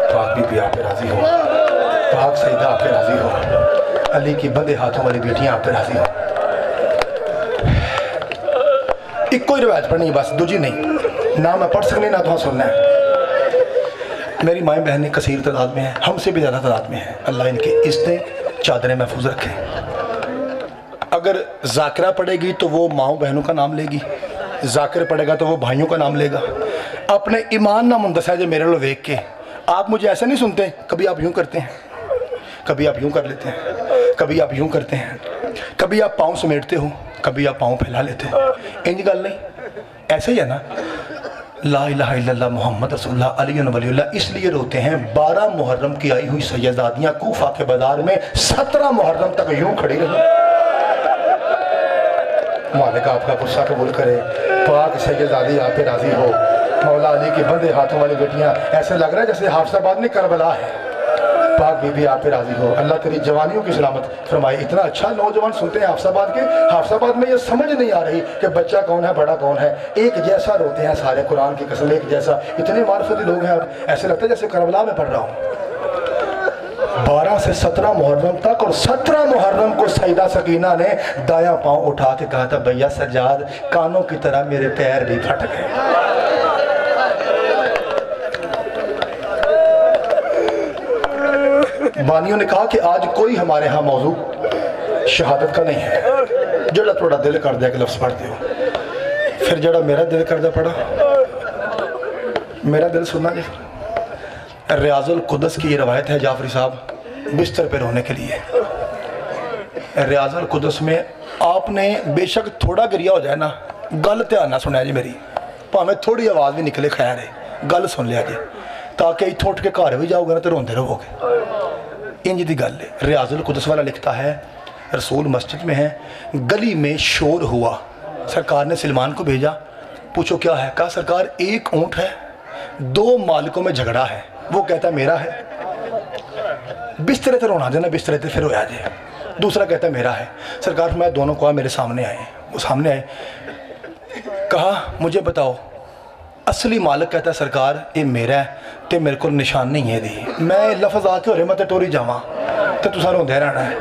पाक बीबी आप पे राजी हो, पाक सईदा आप पे राजी हो, अली की बंदे हाथों वाली बेटियां आप पे राजी हो। इको ही रिवायत पढ़नी है बस, दूजी नहीं। ना मैं पढ़ सकनी ना तो सुनना है। मेरी माएँ बहनें कसीर तादाद में हैं, हमसे भी ज़्यादा तादाद में हैं। अल्लाह इनकी इज़्ज़तें चादरें महफूज रखें। अगर जाकिरा पढ़ेगी तो वो माओ बहनों का नाम लेगी, जाकिर पढ़ेगा तो वो भाइयों का नाम लेगा। अपने ईमान ना मुंदसा जो मेरे लो वेख के आप मुझे ऐसे नहीं सुनते, कभी आप यूँ करते हैं, कभी आप यूँ कर लेते हैं, कभी आप यूँ करते हैं, कभी आप पाँव समेटते हो, कभी आप पाँव फैला लेते हो। इंज गल नहीं, ऐसे ही है ना। ला इलाहा इल्लल्लाह मोहम्मद रसूलुल्लाह अली वलीउल्लाह इसलिए रोते हैं 12 मुहर्रम की आई हुई सैयदादियाँ कूफा के बाजार में 17 मुहर्रम तक यूँ खड़ी रही। मालिक आपका गुस्सा कबूल करे, पाक सैयदादी आप पे राजी हो। मौला अली के बंदे हाथों वाली बेटियां, ऐसे लग रहा है जैसे हाफसाबाद में करबला है। पाक बीबी आप पे राजी हो, अल्लाह तेरी जवानियों की सलामत फरमाए। इतना अच्छा नौजवान सुनते हैं हाफसाबाद के, हाफसाबाद में ये समझ नहीं आ रही कि बच्चा कौन है बड़ा कौन है। एक जैसा रोते हैं सारे, कुरान की कसम एक जैसा। इतने मार्फती लोग हैं, अब ऐसे लगता है जैसे करबला में पढ़ रहा हूँ। 12 से 17 मुहर्रम तक, और 17 मुहर्रम को सईदा सकीना ने दाया पांव उठा के कहा था भैया सज्जाद कानों की तरह मेरे पैर भी फट गए। बानियों ने कहा कि आज कोई हमारे यहाँ मौजू शहादत का नहीं है। जड़ा थोड़ा दिल कर दिया कि लफ्ज़ पढ़ते हो, फिर जड़ा मेरा दिल कर दिया पढ़ा। मेरा दिल सुनना जी। रियाजुल कुदस की ये रवायत है जाफरी साहब बिस्तर पे रोने के लिए। रियाजुल कुदस में आपने बेशक थोड़ा गिरिया हो जाए ना, गल ध्यान ना सुनिया जी मेरी, भावें थोड़ी आवाज़ भी निकले खैर है, गल सुन लिया जी, ताकि इत्थों उठ के घर भी जाओगे ना तो रोंदे रहोगे। इंज दी गल है। रियाजुल कुदस वाला लिखता है रसूल मस्जिद में है, गली में शोर हुआ, सरकार ने सलमान को भेजा, पूछो क्या है। कहा सरकार एक ऊँट है, 2 मालिकों में झगड़ा है, वो कहता मेरा है, बिस्तरे से रोना देना, बिस्तरे से फिर रोया जाए। दूसरा कहता मेरा है। सरकार मैं दोनों को मेरे सामने आए, वो सामने आए, कहा मुझे बताओ असली मालिक। कहता सरकार ये मेरा है तो मेरे को निशान नहीं है दी, मैं लफज आके हो रहे मैं टोरी जावा तो तुसा रोंदे रहना है।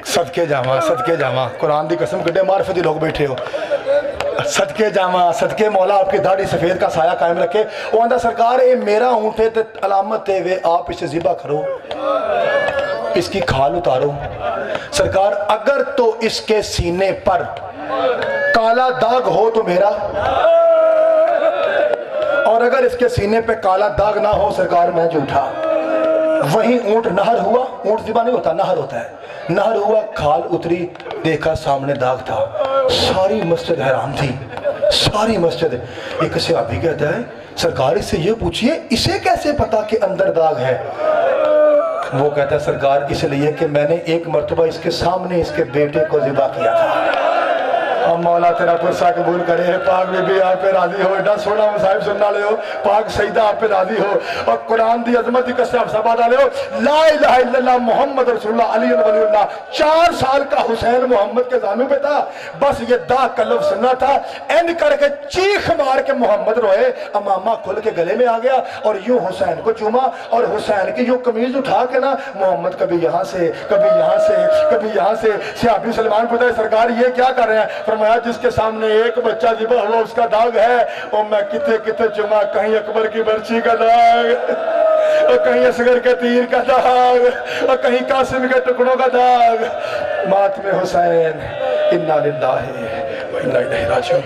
सदके जावा सदके जावा, कुरान की कसम कड्डे मार्फती लोग बैठे हो, सदके जावा सदके मौला आपकी दाढ़ी सफ़ेद का साया कायम रखे। वो आंदा सरकार ये मेरा ऊँट है तो अलामत है वे आप इसे ज़िबा करो, इसकी खाल उतारो। सरकार अगर तो इसके सीने पर काला दाग हो तो मेरा, और अगर इसके सीने पे काला दाग ना हो सरकार मैं झूठा। वहीं ऊँट नहर हुआ, ऊँट ज़िबा नहीं होता नहर होता है, नहर हुआ, खाल उतरी, देखा सामने दाग था, सारी मस्जिद हैरान थी, सारी मस्जिद। एक सहाबी कहता है सरकार इससे ये पूछिए इसे कैसे पता कि अंदर दाग है। वो कहता है सरकार इसलिए कि मैंने एक मरतबा इसके सामने इसके बेटे को ज़िबा किया था। अब मौला तेरा गुस्सा कबूल करे। पाक बीबी आप पे राजी हो, एडा सोना मुसाहिब सुनना ले हो, पाक सईदा आप पे राजी हो, और कुरान दी अजमत की कसम सबा ले हो। ला इलाहा इल्लल्लाह मोहम्मद रसूलुल्लाह अली वलीउल्लाह 4 साल का हुसैन मोहम्मद के जानू पे था, बस ये दाग का लफ्ज़ सुनना था, एंड करके चीख मार के मोहम्मद रोए, अमामा खुल के गले में आ गया और यूं हुसैन को चूमा, और हुसैन की यूं कमीज उठा के ना मोहम्मद कभी यहाँ से कभी यहाँ से कभी यहाँ से। सहाबी सलमान पूछा सरकार ये क्या कर रहे हैं। फरमाया जिसके सामने एक बच्चा ज़िबा हुआ उसका दाग है, और मैं किथे किथे चुमा, कहीं अकबर की बर्ची का दाग, और कहीं असगर के तीर का दाग, और कहीं कासिम के टुकड़ों का दाग। मातमे हुसैन इन्ना लिल्लाहि व इन्ना इलैहि राजिऊन।